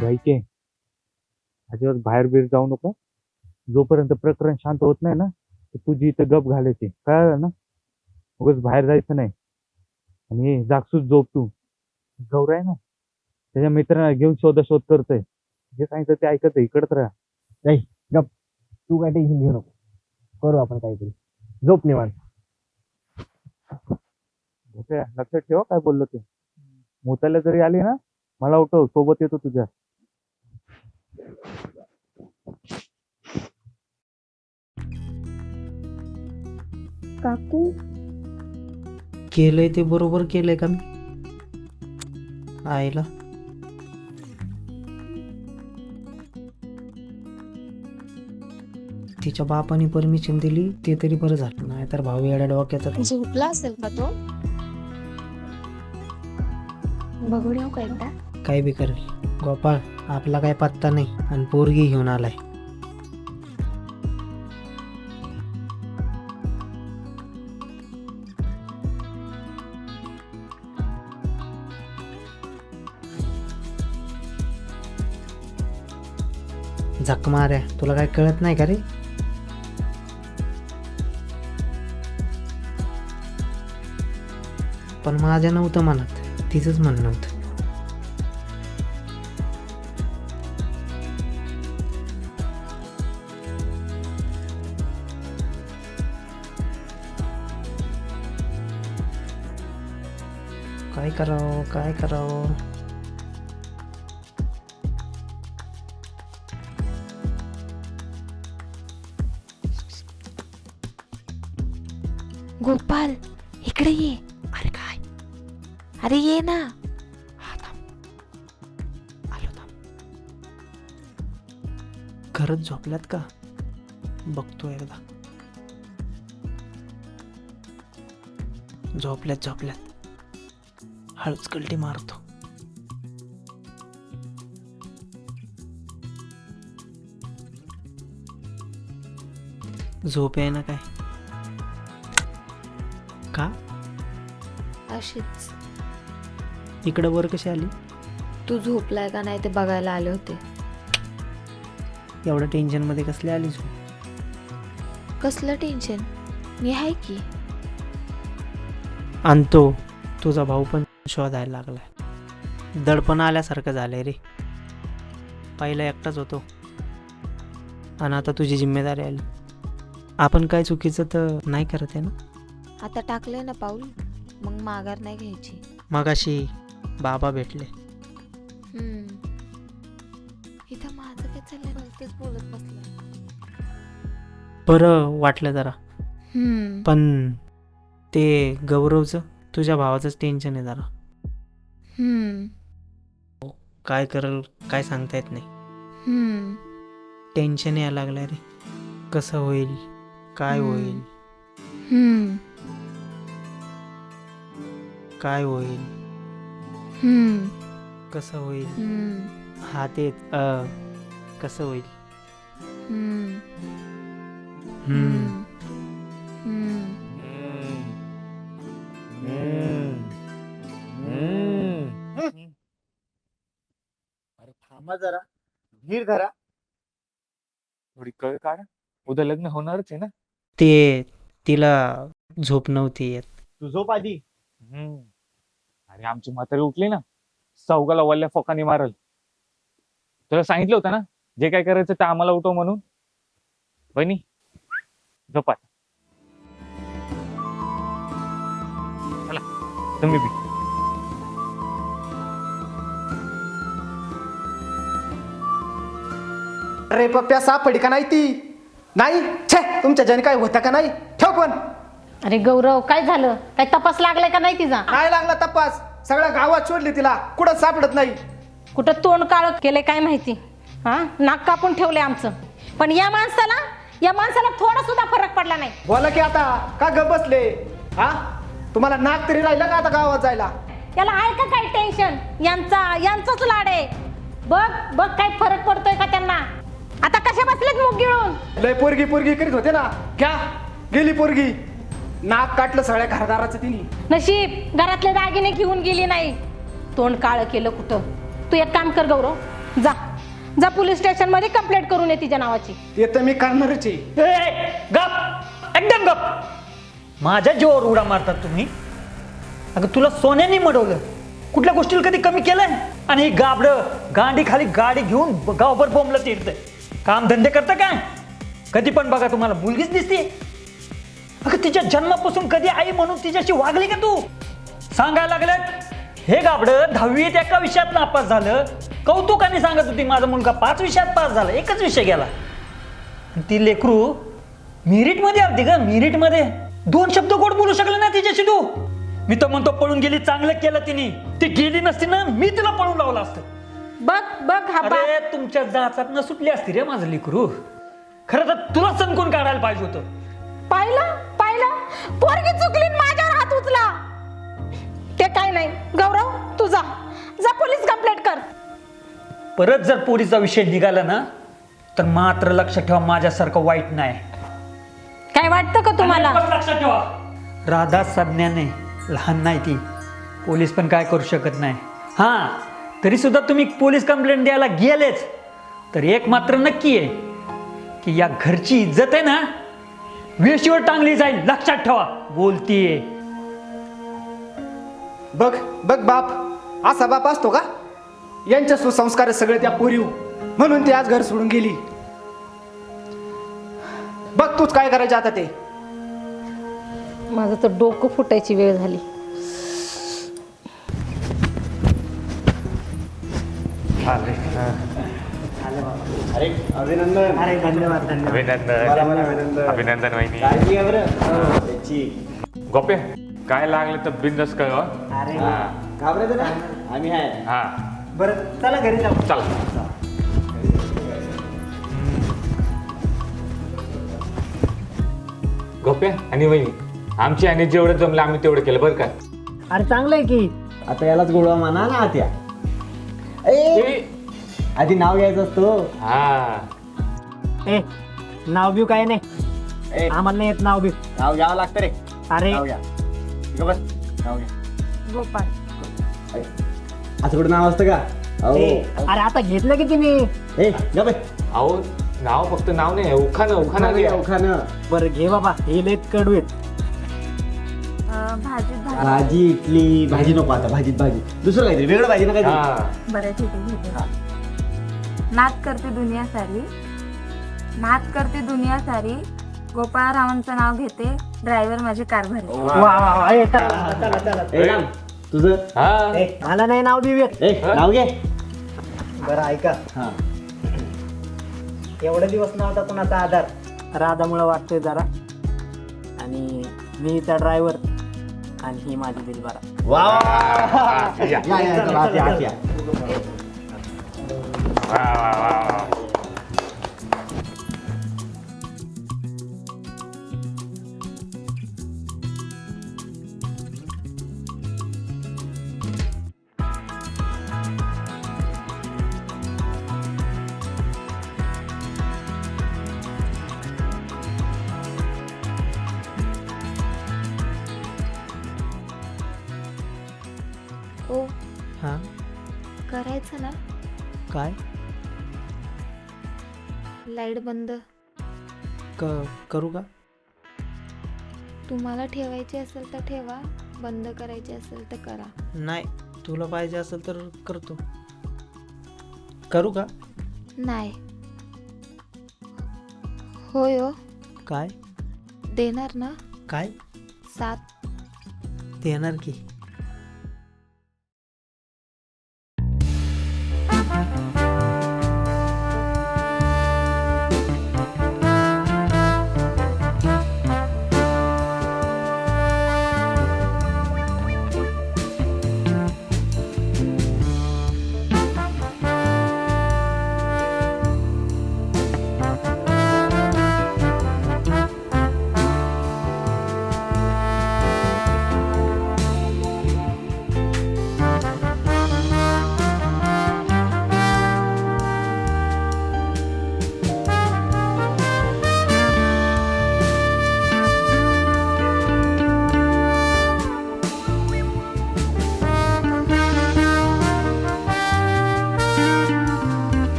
राईके अजिबात बाहेर बीर जाऊ नको. जोपर्यंत प्रकरण शांत होत नाही ना तर तुझी इथं गप घालायची, कळलं ना. उगाच बाहेर जायचं नाही. आणि जागसूच झोप तू. गौर आहे ना त्याच्या मित्रांना घेऊन शोध करतोय. जे सांगितलं ते ऐकत इकडत राहा. गप तू काय टेन्शन घेऊ नको. करू आपण काहीतरी. झोप निवांत. लक्षात ठेव काय बोललो ते. मोतायला जरी आली ना मला उठव, सोबत येतो तुझ्या. काकू केलंय ते बरोबर केलंय का मी आईला. तिच्या बापाने परमिशन दिली ते तरी बरं झालं, नाही तर भाऊ येड्या डोक्याचा. झोपला असेल का तो? बघून येऊ का एकदा? काय बी करेल गोपाळ, आपला काय पत्ता नाही आणि पोरगी घेऊन आलाय. झक माऱ्या, तुला काय कळत नाही का रे. पण माझ्या नव्हतं मनात, तिचंच म्हणणं नव्हतं. काय करावं काय करावं. गोपाल इकडे ये. अरे काय, अरे ये ना. खरंच झोपल्यात का बघतो एकदा. झोपल्यात झोपल्यात. हळूच कलटी मारतो. झोप आहे ना काय का. अशीच. इकडं वर कशी आली. तू झोपलाय का नाही ते बघायला आले होते. एवढं टेन्शन मध्ये कसली आली झोप. कसलं टेन्शन, मी आहे की. आणतो. तुझा भाऊ पण शोधायला लागलाय. दडपण आल्यासारखं झालंय रे. पहिला एकटाच होतो आणि आता तुझी जिम्मेदारी आली. आपण काय चुकीचं तर नाही करत आहे ना. आता टाकलंय ना पाऊल, मग माघार नाही घ्यायची. मगाशी बाबा भेटले. इथं माझं काय चाललंय तेच बोलत बसलं. बरं वाटलं जरा. पण ते गौरवचं तुझ्या भावाचंच टेन्शन आहे जरा. काय करल काय सांगता येत नाही. टेन्शन यायला लागलंय रे. कसं होईल काय होईल काय होईल कसं होईल. हा तेच कसं होईल. अरे थांबा जरा, धीर धरा. थोडी कळ काढ. उद्या लग्न होणारच आहे ना. ते तिला झोप नव्हती येत. तू झोप आधी. अरे आमची म्हातारी उठली ना चौघाला वल्ल्या फोकानी मारल. तुला सांगितलं होतं ना जे काय करायचं ते आम्हाला उठव म्हणून. बहिणी झोपा. चला तुम्ही बी. अरे पप्प्या सापडी का नाही ती. नाही छे. तुमच्या ज्याने काय होतं का नाही ठेव पण. अरे गौरव काय झालं? काय तपास लागलाय का नाही तिचा? नाही लागला तपास. सगळ्या गावात शोधली तिला, कुठं सापडत नाही. कुठं तोंड काळ केलंय काय माहिती. हा, नाक कापून ठेवलंय आमचं. पण या माणसाला थोडा सुद्धा फरक पडला नाही. बोला की आता का गप बसले? हा, तुम्हाला नाक तरी राहिलं का आता गावात जायला? याला आहे का काय टेन्शन? यांचाच लाड आहे. बघ बघ काय फरक पडतोय का त्यांना. आता कशा बसलेत मुग गिळून. लय पोरगी पोरगी करीत होते ना, घ्या गेली पोरगी. नाक काटलं सगळ्या घरदाराचं तिने. नशीब घरातले दागिने घेऊन गेली नाही. तोंड काळ केलं कुठं. तू एक काम कर गौरव, जा जा पोलीस स्टेशन मध्ये कंप्लेंट करून ये तिच्या नावाची. ते तर मी करणारच आहे. गप, एकदम गप. माझ्या जीवावर उडा मारतात तुम्ही. अगं तुला सोन्याने मडवलं, कुठल्या गोष्टीला कधी कमी केलंय? आणि ही गाबडं गांडी खाली गाडी घेऊन गावभर बोंबलं तिरतंय. काम धंदे करतं काय? कधी पण बघा तुम्हाला मुलगीच दिसते. अगं तिच्या जन्मापासून कधी आई म्हणून तिच्याशी वागली का तू? सांगायला लागलं हे गाबडं 10वीत एका विषयात नापास झालं. कौतुकाने सांगत होती माझा मुलगा 5 विषयात पास झाला, एकच विषय गेला. ती लेकरू मेरिट मध्ये आलती का? मेरिट मध्ये 2 शब्द गोड बोलू शकले ना तिच्याशी तू. मी तर म्हणतो पळून गेली, चांगलं केलं तिने. ती गेली नसती ना, मी तिला पळून लावलं असतं. बघ बघ हा अरे तुमच्या जाचात न सुटली असती रे माझं लेकरू. खरं तर तुला सणकून काढायला पाहिजे होतं. पाहिलं पोरगी चुकली, माझ्यावर हात उचला. ते काय नाही गौरव, तू जा पोलीस कंप्लेंट कर. परत जर पोरीचा विषय निघाला ना, तर मात्र लक्षात ठेवा माझ्यासारखं वाईट नाही. काय वाटतं का तुम्हाला? आणि लक्षात ठेवा, राधा संज्ञाने लहान नाही ती. पोलीस पण काय करू शकत नाही. हा, तरी सुद्धा तुम्ही पोलीस कंप्लेंट द्यायला गेलेच तर एक मात्र नक्की आहे की या घरची इज्जत आहे ना वेशीवर टांगली जाईल. लक्षात ठेवा. बोलतीये बघ बघ बाप, असा बाप असतो का? यांच्या सुसंस्कार सगळे त्या पोरीव, म्हणून ती आज घर सोडून गेली. बघ तूच काय करायचं आता ते. माझं तर डोकं फुटायची वेळ झाली. अरे अभिनंदन. अरे धन्यवाद अभिनंदन वहिनी. गोपे काय लागलं तर बिंदास कळ. अरे घाबरायचं ना, आम्ही आहे. हा बरं चला घरी जाऊ. चला. गोपे आणि वहिनी आमची आणि जेवढं जमलं आम्ही तेवढं केलं बरं का. अरे चांगलं आहे की. आता यालाच गोळवा म्हणा ना आत्या. आधी नाव घ्यायचं असतो. हा नाव बिव काय नाही, आम्हाला नाही येत नाव बिव. नाव घ्यावं लागतं रे. अरे नाव घ्या. गोपाळ. असं कुठं नाव असतं का? अरे आता घेतलं की तुम्ही. अहो नाव फक्त नाव नाही, उखाणं. बरं घे बाबा, हे लेत कडू आहेत. भाजी इडली भाजी नको आता. भाजीत भाजी दुसरं काहीतरी वेगळं भाजी ना काहीतरी. बरं ठीक आहे. नात करते दुनिया सारी. गोपाळरावांचं नाव घेते, ड्रायव्हर माझी कार भरली. तुझं मला नाही नाव देऊ. नाव घे. बरं ऐका, एवढे दिवस नव्हता कुणाचा आधार. राधामुळे वाटतोय जरा. आणि मी त्या ड्रायव्हर आणि ही माझी दिलबारा. ओ हा करायचं ना, काय लाईट बंद. करू का? तुम्हाला ठेवायची असेल तर ठेवा, बंद करायची असेल तर करा. नाही, तुला पाहिजे असेल तर करतो. करू का? नाही. होय हो. काय देणार ना? काय? साथ देणार की.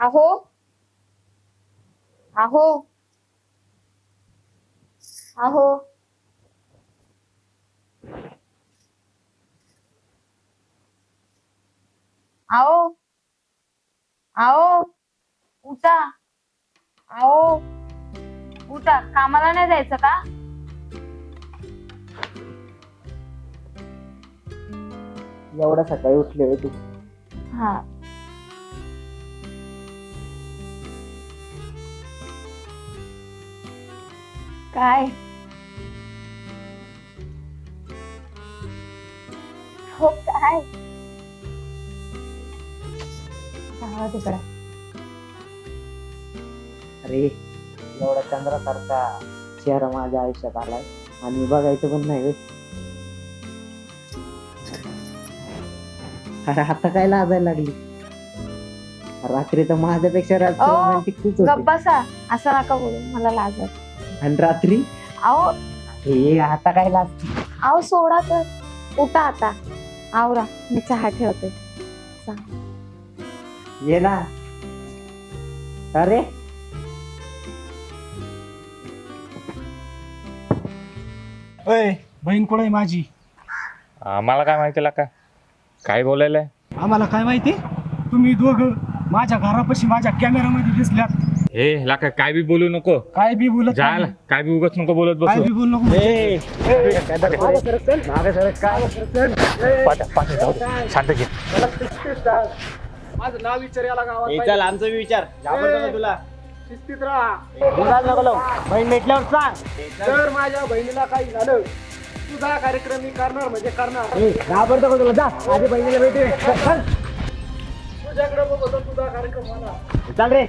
अहो अहो अहो आओ आओ उठा आओ उठा कामाला नाही जायचं का? एवढ्या सकाळी उठले होय तू? हा काय हो काय तिकडे अरे एवढा चंद्रासारखा चेहरा माझ्या आयुष्यात आलाय आणि बघायचं पण नाही होय. अरे आता काय लाजायला लागली? रात्री तर माझ्यापेक्षा रोमॅन्टिक तूच गप्प होती. बसा असं नका बोलू मला लाजत. आणि रात्री अहो हे आता काय लाज? अहो सोडा तर उठा आता आवरा मी चहा ठेवते. ये ना. अरे अय बहीण कुठे आहे माझी? मला काय माहिती का काय बोलायलाय? आम्हाला काय माहिती? तुम्ही दोघं माझ्या घरापाशी माझ्या कॅमेरामध्ये दिसल्यात. हे लाका काय बी बोलू नको. काय बी बोलत जाल काय बी उगाच नको बोलत काय बसू. बी बोलू नको. शांत घे. माझं नाव विचार याला गावात. चल आमचा विचार तुला शिस्तीत राहा. बहीण भेटल्यावर सांग. जर माझ्या बहिणीला काही झालं तुझा कार्यक्रम मी करणार म्हणजे करणार. घाबरतो का तुला? जा माझ्या बहिणीला भेटू. तुझ्याकडे बघतो तुझा कार्यक्रम होणार. चाल रे.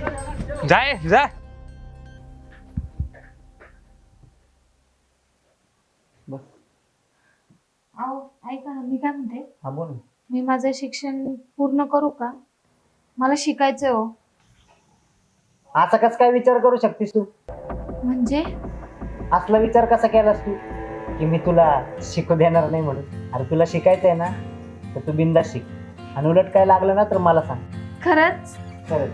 जाय जा. अहो ऐका ना मी काय म्हणते हा बोल. मी माझं शिक्षण पूर्ण करू का? मला शिकायचंय हो. असा कस काय विचार करू शकतेस तू? म्हणजे असला विचार कसा केलास तू की मी तुला शिकू देणार नाही म्हणून? अरे तुला शिकायचंय ना तर तू बिंदास शिक आणि उलट काय लागलं ना तर मला सांग. खरंच? खरंच.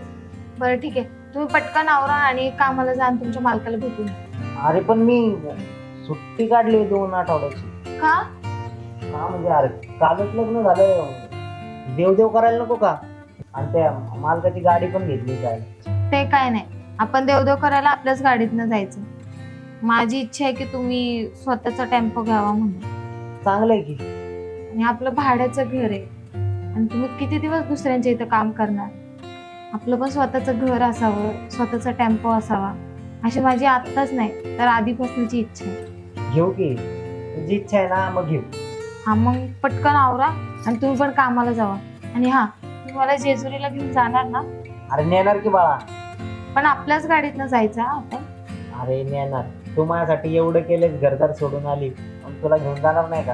बरं ठीक आहे तुम्ही पटकन आवरा आणि कामाला जा आणि तुमच्या मालकाला भेटून. अरे पण मी सुट्टी काढली 2 आठवड्याची. का? का म्हणजे अरे कालच लग्न झालं. देवदेव करायला नको का? आणि त्या मालकाची गाडी पण घेतली जायला. ते काय नाही आपण देवदेव करायला आपल्याच गाडीतनं जायचं. माझी इच्छा आहे की तुम्ही स्वतःचा टेम्पो घ्यावा म्हणून. चांगलंय की. आणि आपलं भाड्याचं घर आहे आणि तुम्ही किती दिवस दुसऱ्यांच्या इथं काम करणार? आपलं पण स्वतःचं घर असावं, स्वतःचा टेम्पो असावा अशी माझी आत्ताच नाही तर आधीपासूनची इच्छा आहे. घेऊ की. तुझी इच्छा आहे ना मग घेऊ. हा मग पटकन आवरा आणि तुम्ही पण कामाला जावा. आणि हा तुम्ही मला जेजुरीला घेऊन जाणार ना? अरे नेणार की बाळा. पण आपल्याच गाडीतनं जायचं हा आपण. अरे नेणार. तू माझ्यासाठी एवढं केलंस, घरदार सोडून आली, पण तुला घेऊन जाणार नाही का?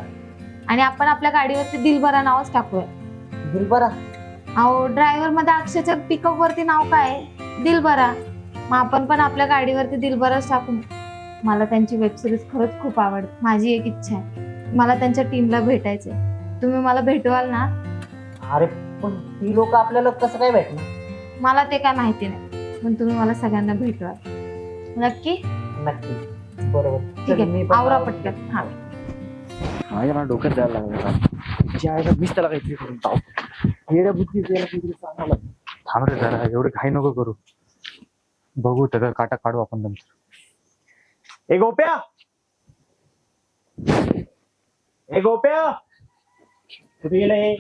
आणि आपण आपल्या गाडीवरती दिलबरा नावच टाकूया. दिलबरा? अहो ड्रायव्हर मध्ये अक्षरच्या पिकअप वरती नाव काय आहे? दिलबरा. मग आपण पण आपल्या गाडीवरती दिलबराच टाकू. मला त्यांची वेबसिरीज खरंच खूप आवडते. माझी एक इच्छा आहे मला त्यांच्या टीमला भेटायचंय. तुम्ही मला भेटवाल ना? अरे पण ती लोक आपल्याला कसं काय भेटणार? मला ते काय माहिती नाही पण तुम्ही मला सगळ्यांना भेटवाल. नक्की? नक्की. बरोबर. ठीक आहे आवरा पटकन. हा माझ्या ना डोक्यात जायला लागलं. ज्या आईला मीच त्याला काहीतरी करून ताव. येड्या बुद्धी त्याला काहीतरी सांगायला. थांब रे जरा एवढे घाई नको करू. बघू त्याचा काटा काढू आपण नंतर. ए गोप्या, ए गोप्या, कुठे गेले?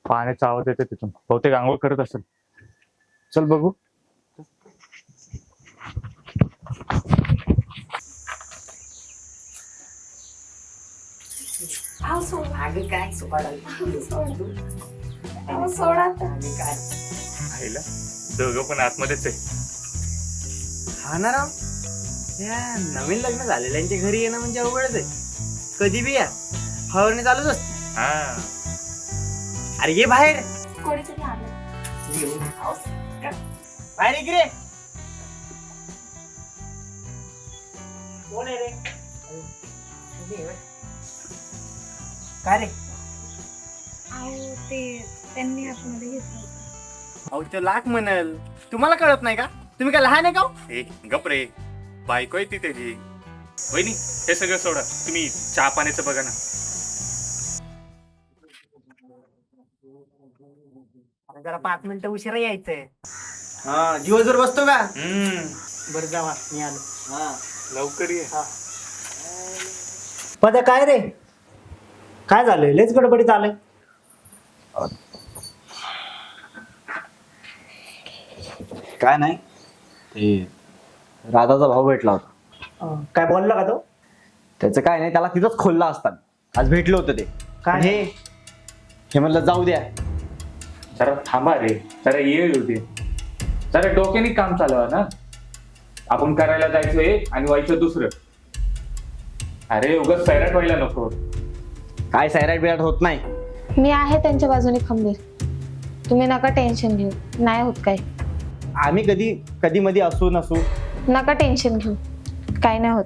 पाण्याचा आवाज येते तिथून. बहुतेक आंघोळ करत असेल. चल बघू. दोघं पण आतमध्येच आहे. हा ना राव. या नवीन लग्न झालेल्यांच्या घरी येणं म्हणजे अवघडच आहे. कधी बी या फवारणी चालूच असते. अरे ये बाहेर. कोणीतरी आलं. बाहेर इकडे. कोण आहे रे? काय रे? अहो ते त्यांनी आतमध्ये घेतलं होतं. अहो तो लाख म्हणल, तुम्हाला कळत नाही का? तुम्ही काय लहान आहे का हो? ए गप रे, बायको आहे ती त्याची. वहिनी हे सगळं सोडा, तुम्ही चहा पाण्याचं बघा ना. जरा 5 मिनिटं उशिरा यायचंय. हा दिवसभर बसतो का? बरं जावा, मी आलो. हा लवकर ये. पद्या काय रे, काय झालंय? लयच गडबडीत आलंय. काय नाही, ते राधाचा भाऊ भेटला होता. काय बोलला का तो? त्याचं काय नाही, त्याला तिथंच खोलला असतात. आज भेटलं होतं ते. काय हे म्हणलं जाऊ द्या. जरा थांबा रे, जरा येईल होते, जरा डोक्याने काम चालवा ना. आपण करायला जायचं एक आणि व्हायचं दुसरं. अरे उगाच सैराट व्हायला नको. काय सैराट बिराट होत नाही. मी आहे त्यांच्या बाजूने खंबीर, तुम्ही नका टेन्शन घेऊ, नाही होत काय. आम्ही कधी मध्ये असू नसू. नका टेन्शन घेऊ, काय नाही होत.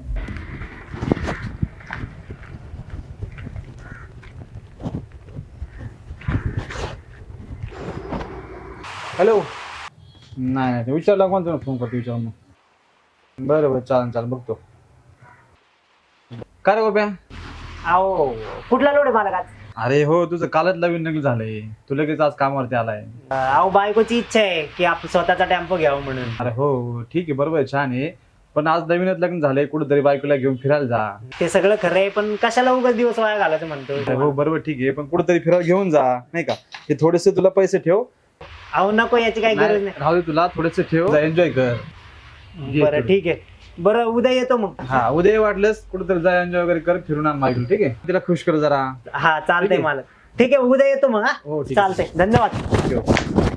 हॅलो. नाही विचारला कोणता फोन करतो, विचार मग. बरं चालेल बघतो. काय रे गोप्या? अहो कुठला लोड आहे मला का? अरे हो, तुझं कालच नवीन लग्न झालंय, तू लगेच आज कामावरती आलाय. अहो बायकोची इच्छा आहे की आपण स्वतःचा टेम्पो घ्यावं म्हणून. अरे हो ठीक आहे, बरोबर आहे, छान आहे. पण आज नवीनच लग्न झालंय, कुठेतरी बायकोला घेऊन फिरायला जा. ते सगळं खरं आहे, पण कशाला उगाच दिवस वाया घालायचं म्हणतो. अरे हो बरोबर ठीक आहे, पण कुठेतरी फिरायला घेऊन जा, नाही का? हे थोडेसे तुला पैसे ठेव. अहो नको, याची काही गरज नाही. राहू दे, तुला थोडेसे ठेव, एन्जॉय कर. बरं ठीक आहे, बरं उद्या येतो मग. हा उद्या वाटलंस कुठेतरी जा, एन्जॉय वगैरे कर, फिरून आण मागेल. ठीक आहे, तिला खुश कर जरा. हा चालतंय मला. ठीक आहे उद्या येतो मग. हो ठीक चालतंय, धन्यवाद.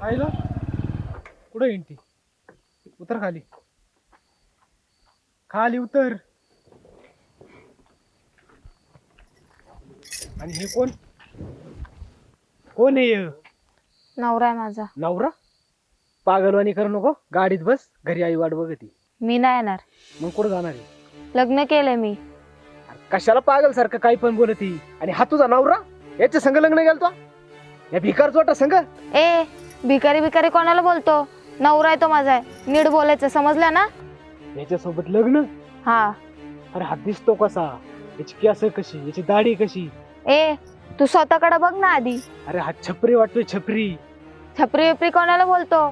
आईला कुठं हिंडती? उतर खाली, खाली उतर. आणि हे कोण कोण आहे? नवरा आहे माझा. नवरा? पागलवाणी करू नको, गाडीत बस, घरी आई वाट बघती. मी नाही येणार. मग कुठं जाणार आहे? लग्न केलंय मी. कशाला पागल सारखं काही पण बोलती? आणि हा तुझा नवरा? याच्या संग लग्न गेल तो? या भिकार चोटा संग? ए भिकारी भिकारी कोणाला बोलतो? नवरा आहे तो माझा आहे, नीट बोलायचं, समजलं ना? याच्यासोबत लग्न? हा. अरे हा दिसतो कसा? याची केस कशी, याची दाढी कशी? ए तू स्वतःकडे बघ ना आधी. अरे हा छपरी वाटतोय, छपरी. छपरी विपरी कोणाला बोलतो?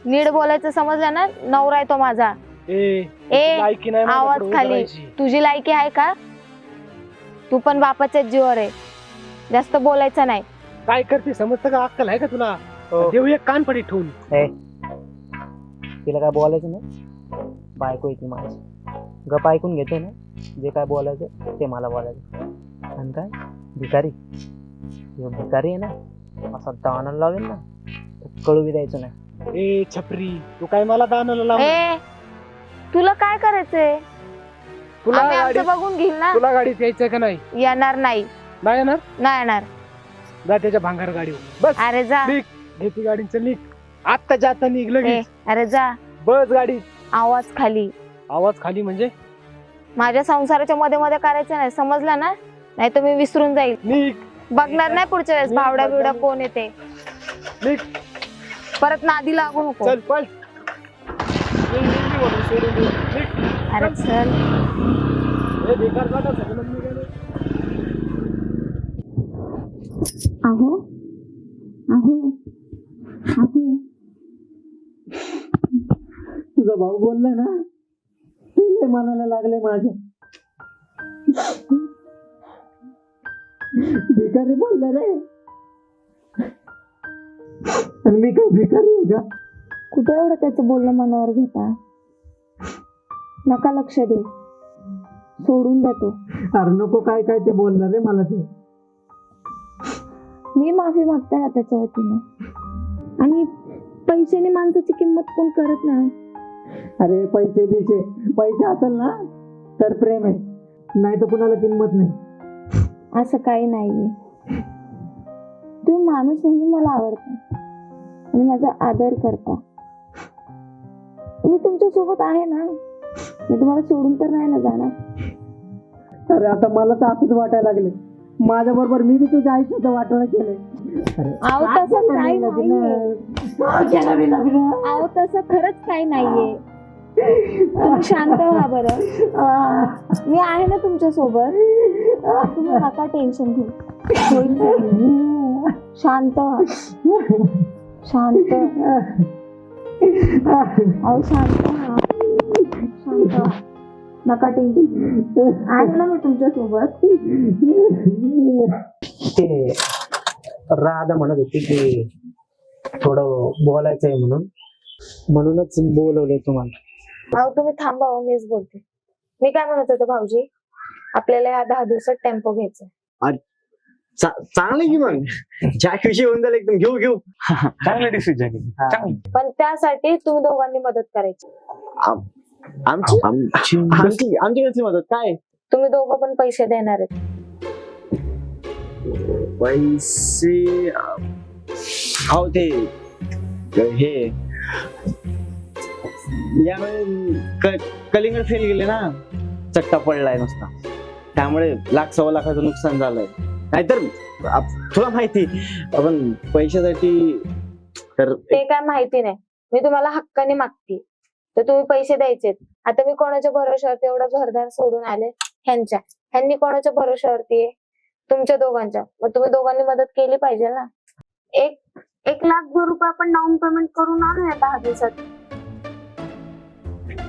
नीट बोलायचं, समजलं ना? नवरा आहे तो माझा. लायकी नाही माझ्याकडे आवाज उभं खाली. राहायची. तुझी लायकी आहे का? तू पण बापाच्याच जीवावर आहे, जास्त बोलायचं नाही. काय करते समजतं का? अक्कल आहे का तुला? देऊ एक कान पडी ठेवून. तिला काय बोलायचं नाही, बायको येते माझी. गप ऐकून घेतो ना, जे काय बोलायचं ते मला बोलायचं. आणि काय भिकारी, भिकारी आहे ना, असा दाना लावेल ना तर कळू बी द्यायचं नाही. ए छपरी, तू काय मला दानाला लाव? ए तुला काय करायचंय? तुला आम्ही आमचं गाडीत- बघून घेईल ना. तुला गाडीत यायचं का नाही? येणार नाही. नाही येणार? नाही येणार. जा त्याच्या भांगार गाडीवर बस. अरे जा. निघ, घेती गाडीचं निघ, आत्ताच्या आता निघ लगेच. अरे जा. बस गाडी. आवाज खाली. आवाज खाली म्हणजे? माझ्या संसाराच्या मध्ये मध्ये करायचं नाही, समजलं ना? नाही तर मी विसरून जाईल. बघणार नाही पुढच्या वेळेस भावड्या बिवड्या कोण येते. परत नादी लागू नको. चल पळ. अरे चल. अहो अहो अहो, तुझा भाऊ बोललाय ना, ते लय मनाला लागले माझ्या. भिकारी बोलला रे. आणि मी काय भिकारी आहे का? कुठे एवढं त्याचं बोलणं मनावर घेता? नका लक्ष देऊ, सोडून देतो. अरे नको, काय काय ते बोलणार रे मला ते. मी माफी मागते ना त्याच्या वतीने. आणि पैशाने माणसाची किंमत कोण करत नाही. अरे पैसे असेल ना तर प्रेम आहे, नाही तर कुणाला किंमत नाही. असं काही नाहीये. तू माणूस म्हणून मला आवडता आणि माझा आदर करता. मी तुमच्या सोबत आहे ना, मी तुम्हाला सोडून तर नाही ना जाणार. अरे आता मला तर असंच वाटायला लागले, माझ्या बरोबर मी बी तुझ्या आयुष्याचं वाटोळं केलंय. अहो तसं काही नाहीये. अहो तसं खरंच काही नाहीये. तुम्ही शांत व्हा बरं. मी आहे ना तुमच्या सोबत, तुम्ही नका टेन्शन घेऊ. होईल. शांत व्हा, शांत. अहो शांत व्हा, शांत व्हा, नका टेन्शन. आहे ना मी तुमच्या सोबत. ते राधा म्हणत होती की थोडं बोलायचंय म्हणूनच बोलवलंय तुम्हाला. अहो तुम्ही थांबा, मीच बोलते. मी काय म्हणत होते भाऊजी, आपल्याला या 10 दिवसात टेम्पो घ्यायचा. चांगलं की मग, ज्या दिवशी होऊन जाईल एकदम घेऊ. चांगलं डिसिजन. पण त्यासाठी तुम्ही दोघांनी मदत करायची. आमची कसली मदत? काय तुम्ही दोघं पण पैसे देणार आहेत. पैसे? हो ते हे यावेळी कलिंगड फेल गेले ना, चट्टा पडलाय नुसता, त्यामुळे 1,00,000-1,15,000 नुकसान झालंय. नाहीतर तुला माहिती आपण पैशासाठी तर ते काय माहिती नाही, मी तुम्हाला हक्काने मागते तर तुम्ही पैसे द्यायचेत. आता मी कोणाच्या भरोश्यावरती एवढं घरदार सोडून आले, ह्यांनी कोणाच्या भरोश्यावरती आहे? तुमच्या दोघांच्या. मग तुम्ही दोघांनी मदत केली पाहिजे ना. 1,00,000 रुपये आपण डाऊन पेमेंट करून आणूया 10 दिवसात.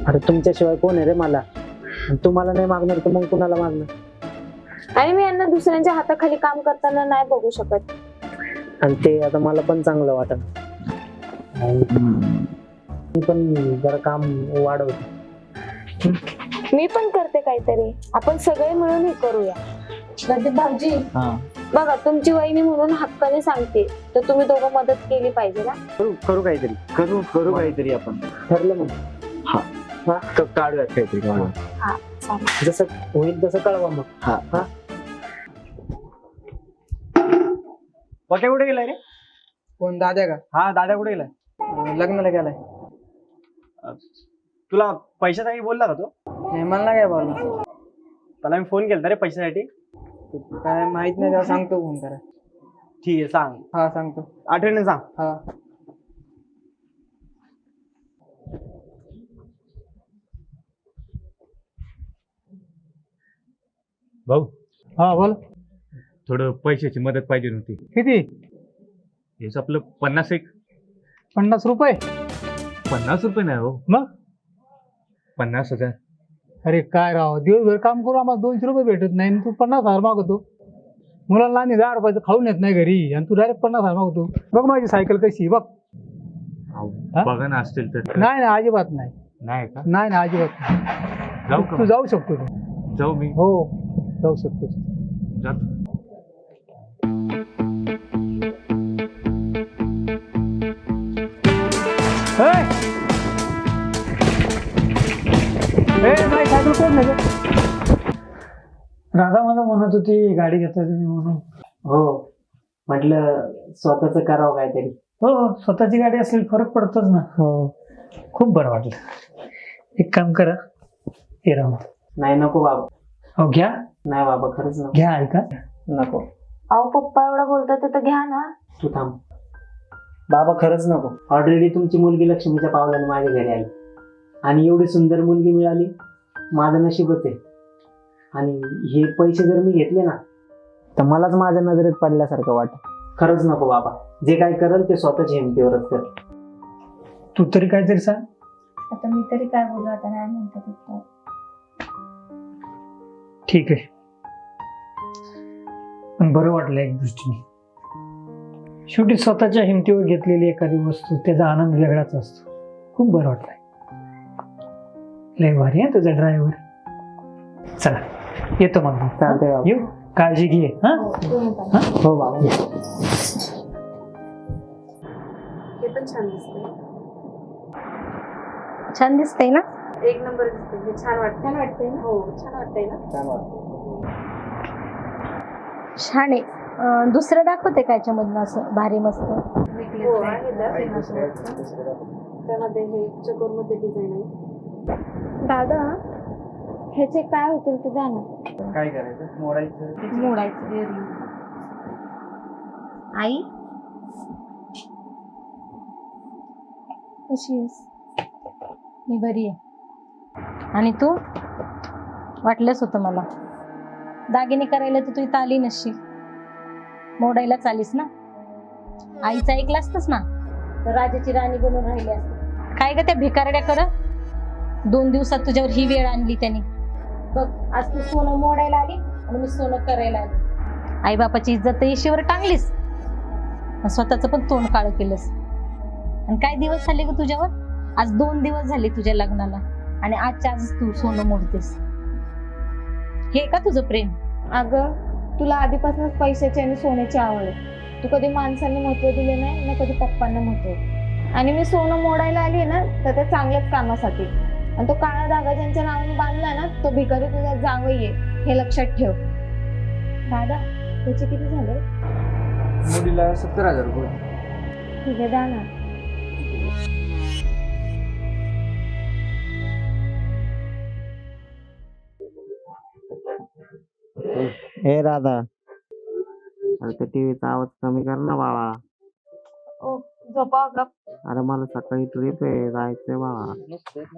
अरे तुमच्याशिवाय कोण आहे रे मला? तुम्हाला नाही मागणार तर मग कुणाला मागणार? आणि मी यांना दुसऱ्यांच्या हाताखाली काम करताना नाही बघू शकत. आणि ते आता मला पण चांगलं वाटत. मी पण जरा काम वाढवतो. मी पण करते काहीतरी, आपण सगळे मिळून हे करूया. प्रदीप भाऊजी, बघा तुमची वहिनी म्हणून हक्काने सांगते तर तुम्ही दोघं मदत केली पाहिजे ना. करू काहीतरी, करू काहीतरी आपण. ठरलं मग? काढूयात काहीतरी. हा चालेल. जसं होईल तसं कळवा मग. पक्या कुठे गेलाय रे? कोण? दाद्या का? हा, दादा कुठे गेलाय? लग्नाला गेलाय. तुला पैशासाठी बोलला का तो? नाही, मला नाही काय बोलला. त्याला मी फोन केला रे पैशासाठी. काय माहित नाही, त्याला सांगतो फोन करा. ठीक आहे, सांग. हा सांगतो, आठवणीने सांग. हा. भाऊ, हा बोल. थोडं पैशाची मदत पाहिजे होती. किती? हेच आपलं 50 रुपये? 50 रुपये नाही हो, मग 50,000. अरे काय राव, दिवसभर काम करू आम्हाला 200 रुपये भेटत नाही आणि तू 50,000 मागवतो. मुलांना आणि 10 रुपयाचं खाऊन येत नाही घरी आणि तू डायरेक्ट 50,000 मागवतो. बघ माझी सायकल कशी बघ. बघा ना असतील तर. नाही अजिबात नाही. नाही का? नाही अजिबात नाही. जाऊ का? तू जाऊ शकतो. जाऊ मी? हो जाऊ शकतो. जातो. राधा मला म्हणत होती गाडी घेताय तुम्ही म्हणून. हो म्हटलं स्वतःच करावं काहीतरी. हो, स्वतःची गाडी असेल फरक पडतोच ना. हो, खूप बरं वाटलं. एक काम करा, हे राहू. नाही नको बाबा. अहो घ्या. नाही बाबा खरंच नको. घ्या ऐका. नको. अहो पप्पा एवढं बोलतात तर घ्या ना. तू थांब बाबा, खरंच नको. ऑलरेडी तुमची मुलगी लक्ष्मीच्या पावलाने माझ्या घरी आली आणि एवढी सुंदर मुलगी मिळाली, माझं नशीबच आहे. आणि हे पैसे जर मी घेतले ना तर मलाच माझ्या नजरेत पडल्यासारखं वाटत. खरंच नको बाबा, जे काय करेल ते स्वतःच्या हिमतीवरच कर. तू तरी काहीतरी सांग. आता मी तरी काय बोलू, आता नाही म्हणतात. ठीक आहे, पण बरं वाटलं एक दृष्टीने. शेवटी स्वतःच्या हिमतीवर घेतलेली एखादी वस्तू, त्याचा आनंद वेगळाच असतो. खूप बरं वाटलंय. लय भारी आहे तुझा ड्रायव्हर. चला येतो मग. चालतंय बाबा. येऊ, काळजी घे. हा हो बाबा. हे पण छान दिसतंय. छान दिसतंय ना? एक नंबर दिसतंय. हे छान वाटतंय ना? हो छान वाटतंय ना? छान वाटतं. छान आहे. दुसरं दाखवते का याच्यामधनं असं भारी मस्त? हो आहे ना. त्यामध्ये हे चकोरमध्ये डिझाईन आहे. दादा ह्याचे काय होतील ते द्या ना. काय करायचं? मोडायचं. मोडायचं. आई कशी आहेस? मी बरी आहे. आणि तू? वाटलंच होतं मला. दागिने करायला तर तू इथं आली नसशील, मोडायला चालीस ना. आईचं ऐकलं असतंस ना तर राजाची राणी बनून राहिली असते. काय ग त्या भिकारड्याकडं 2 दिवसात तुझ्यावर ही वेळ आणली त्यांनी. बघ आज तू सोनं मोडायला आली आणि मी सोनं करायला आली. आई बापाची इज्जत येशीवर टांगलीस, स्वतःच पण तोंड काळं केलंस. आणि काय दिवस झाले ग तुझ्यावर? आज 2 दिवस झाले तुझ्या लग्नाला आणि आजच्या आज तू सोनं मोडतेस. हे का तुझं प्रेम? अगं तुला आधीपासूनच पैशाची आणि सोन्याची आवड आहे. तू कधी माणसांनी महत्व दिले नाही ना कधी पप्पांना महत्व. आणि मी सोनं मोडायला आली ना तर त्या चांगल्याच कामासाठी. आणि तो काळा धागा ज्यांच्या नावाने बांधला ना तो भिकारी तुझा जावई आहे, हे लक्षात ठेव. दादा त्याचे किती झाले? मुलीला 70,000 रुपये. ठीक आहे द्या ना. हे राधा, अरे त्या टीव्हीचा आवाज कमी कर ना बाळा. ओ झोपा गप. अरे मला सकाळी ट्रिप आहे, जायचंय बाळा.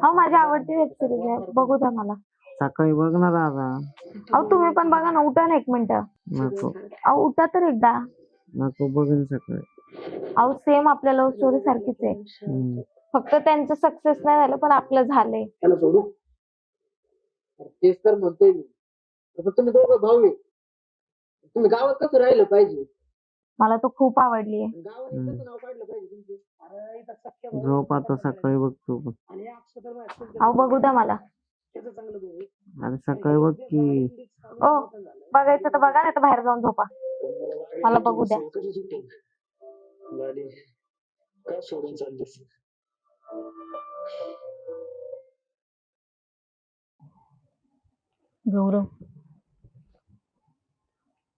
हा माझी आवडती वेब सिरीज आहे, बघू द्या मला. सकाळी बघ ना दादा. अहो तुम्ही पण बघा ना, उठा ना 1 मिनिट. नको अहो उठा तर एकदा. नको, बघेन सकाळी. अहो सेम आपल्या लव्ह स्टोरी सारखीच आहे, फक्त त्यांचं सक्सेस नाही झालं पण आपलं झालंय. त्याला सोडू. तेच तर म्हणतोय मी. तुम्ही दोघं भाऊ आहे, तुम्ही गावात कसं राहिलं पाहिजे. मला तो खूप आवडली. झोप आता, सकाळी बघतो. अहो बघू द्या मला. अरे सकाळी बघ की. ओ बघायचं तर बघा, नाही तर बाहेर जाऊन झोपा. मला बघू द्या. गौरव,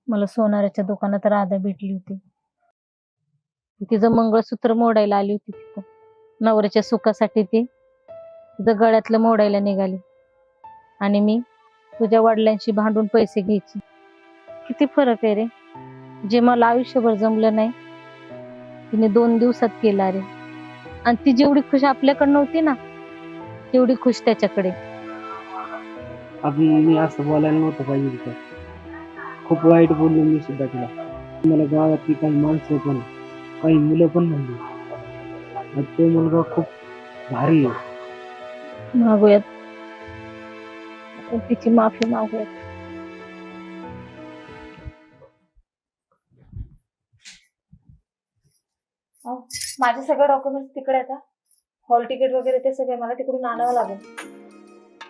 मला सोनाराच्या दुकानात राधा भेटली होती. तिचं मंगळसूत्र मोडायला आली होती तिथं. नवऱ्याच्या सुखासाठी ती तिचं गळ्यातलं मोडायला निघाली आणि मी तुझ्या वडिलांशी भांडून पैसे घ्यायचे. किती फरक आहे रे. जे मला आयुष्यभर जमलं नाही तिने 2 दिवसात केला रे. आणि ती जेवढी खुश आपल्याकडे नव्हती ना तेवढी खुश त्याच्याकडे. मी असं बोलायला नव्हतं पाहिजे तिथं. खूप वाईट बोललो मी सुद्धा तिला. मला गावातली काही माणसं पण काही मुलं पण म्हणली तो मुलगा खूप भारी आहे. मागूयात आपण तिची माफी मागूयात. माझे सगळे डॉक्युमेंट्स तिकडे आहेत. हॉल तिकीट वगैरे ते सगळे मला तिकडून आणावं लागेल.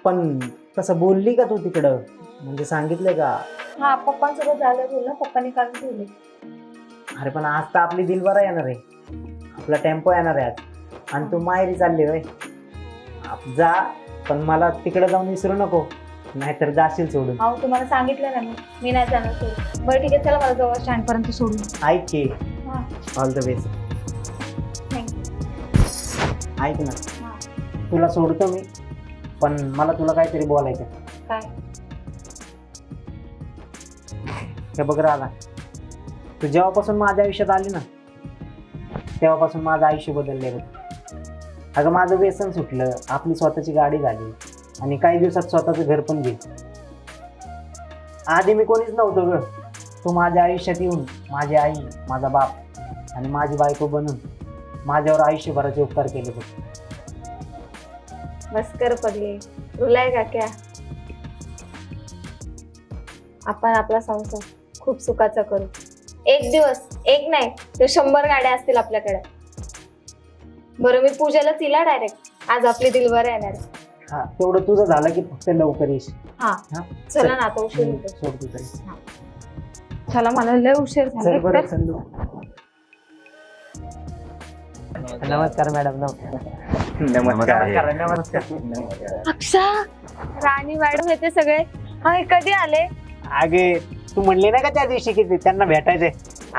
पण तसं बोलली का तू तिकडं? म्हणजे सांगितलं का? हा पप्पांसोबत झालं बोललं, पप्पांनी काढून ठेवले. अरे पण आज तर आपली दिलबरा येणार आहे, आपला टेम्पो येणार आहे आज. आणि तू माहेरी चालली होय. जा, पण मला तिकडे जाऊन विसरू नको, नाहीतर जाशील सोडून. अहो तुम्हाला सांगितलं ना मी नाही जाणार सोडून. बरं ठीक आहे, चला मला जवळ स्टँड पर्यंत सोडून. ऐक की, ऑल द बेस्ट. ऐक ना, तुला सोडतो मी, पण मला तुला काहीतरी बोलायचं. काय? हे बघ राधा, तू जेव्हापासून माझ्या आयुष्यात आली ना तेव्हापासून माझं आयुष्य बदललंय बघ. अगं माझं व्यसन सुटलं, आपली स्वतःची गाडी झाली आणि काही दिवसात स्वतःचं घर पण घेतलं. आधी मी कोणीच नव्हतो ग. तू माझ्या आयुष्यात येऊन माझी आई, माझा बाप आणि माझी बायको बनून माझ्यावर आयुष्यभराचे उपकार केले बघ. बस कर पडले, रुलाय का क्या? आपण आपला संसार खूप सुखाचा करू. एक दिवस, एक नाही तर 100 गाड्या असतील आपल्याकडे. बरं, मी पूजेला तिला डायरेक्ट आज आपली दिलवर येणार. हा, तेवढं तुझं झालं की फक्त लवकर येशील. हा, चला ना, आता उशीर होतो. सोड तू तरी. चला, मला लय उशीर चल झाला. बरं संधू. नमस्कार मॅडम. नमस्कार. अक्षा, राणी मॅडम येते सगळे. हा, हे कधी आले? अगे तू म्हणले ना का त्या दिवशी की त्यांना भेटायचंय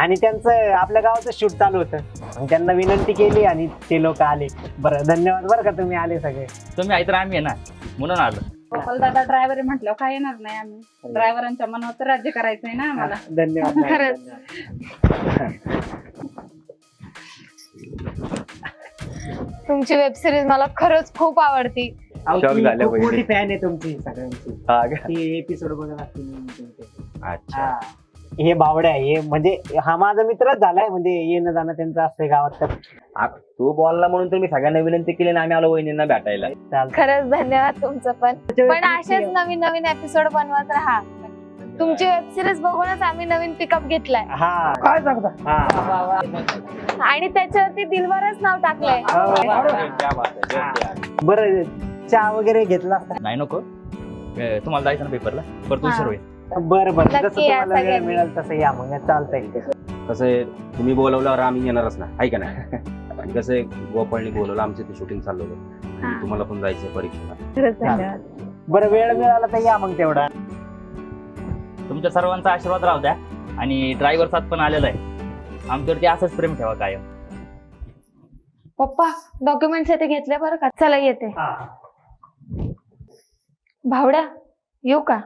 आणि त्यांचं आपल्या गावाचं शूट चालू होतं. मग त्यांना विनंती केली आणि ते लोक आले. बरं, धन्यवाद बरं का तुम्ही आले सगळे. तुम्ही आई तर आम्ही आहे ना, म्हणून आलो. गोपाल दादा ड्रायव्हर म्हटलं काय येणार नाही आम्ही. ड्रायव्हरांच्या मनावर राज्य करायचंय ना आम्हाला. धन्यवाद. खरंच. तुमची वेब सिरीज मला खरंच खूप आवडती. खूप मोठी फॅन आहे तुमची सगळ्यांची. एपिसोड बघत असतील. अच्छा, हे बावड्या, हे म्हणजे हा माझा मित्रच झालाय, म्हणजे येणं जाणं त्यांचं असतंय गावात. तर तू बोलला म्हणून तर मी सगळ्यांना विनंती केली ना, आम्ही आलो वहिनींना भेटायला. खरंच धन्यवाद तुमचं पण असेच नवीन नवीन एपिसोड बनवत राहा. तुमची वेब सिरीज बघूनच आम्ही नवीन पिकअप घेतलाय. हा, काय सांगता? आणि त्याच्यावरती दिलवरच नाव टाकलंय. बरं, चहा वगैरे घेतला असता? नाही नको, तुम्हाला जायचं ना पेपरला, परत उशीर होईल. बरं बरं, नक्की जसं या तुम्हाला वेळ सगळ्यांनी. मिळेल तसं या. मग चालतंय. कसं आहे, तुम्ही बोलवल्यावर आम्ही येणारच ना, आहे का नाही? आणि कसं आहे, गोपाळनी बोलवलं, आमचं ते शूटिंग चाललं होतं आणि तुम्हाला पण जायचं परीक्षेला. खरंच धन्यवाद. बरं, वेळ मिळाला तर या मग तेवढा. तुमच्या सर्वांचा आशीर्वाद राहू द्या आणि ड्रायव्हर साथ पण आलेला आहे. आमच्यावरती असंच प्रेम ठेवा कायम. पप्पा, डॉक्युमेंट्स येते घेतले बरं का. चला येते. भावड्या, येऊ का?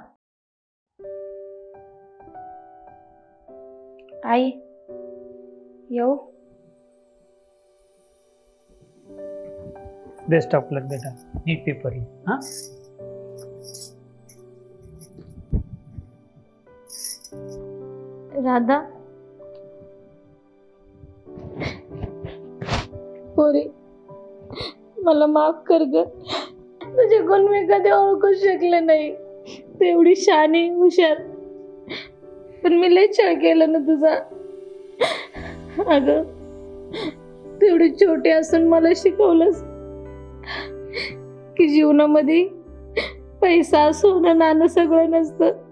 आई, येऊ? बेस्ट ऑफ लक बेटा. नीट पेपर आहे. हा, राधा, पोरी मला माफ कर ग. तुझे कोण मी कधी ओळखू शकले नाही. तू एवढी शहाणी, हुशार, पण मी लय छळ केलं ना तुझा. अगं, तू एवढी छोटी असून मला शिकवलंस की जीवनामध्ये पैसा, सोनं, नाणं सगळं नसतं.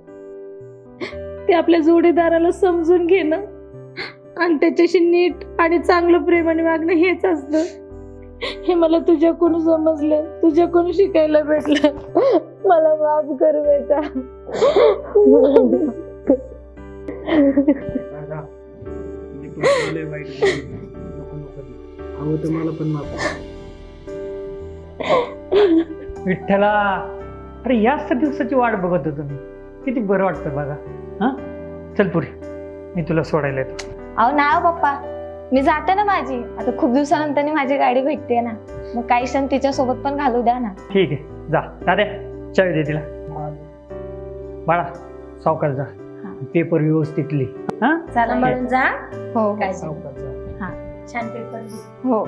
ते आपल्या जोडीदाराला समजून घेणं आणि त्याच्याशी नीट आणि चांगलं प्रेमाने वागणं हेच असतं. हे मला तुझ्याकडून समजलं, तुझ्याकडून शिकायला भेटलं. मला माफ कर बेटा. तुम्हाला पण माफ. विठ्ठला, अरे याच तर दिवसाची वाट बघत होतो मी. किती बरं वाटतं बघा. हा, चल पुरी, मी तुला सोडायला येतो. अहो ना पप्पा, मी जाते ना. माझी आता खूप दिवसानंतर माझी गाडी भेटते ना, मग काही क्षण तिच्या सोबत पण घालू द्या ना. ठीक आहे, जा. दाद्या, चावी दे तिला. बाळा, सावकाश जा. पेपर व्यवस्थित लिह. हा, सांभाळून जा. हो, काय सावकाश जा. छान पेपर दे. हो.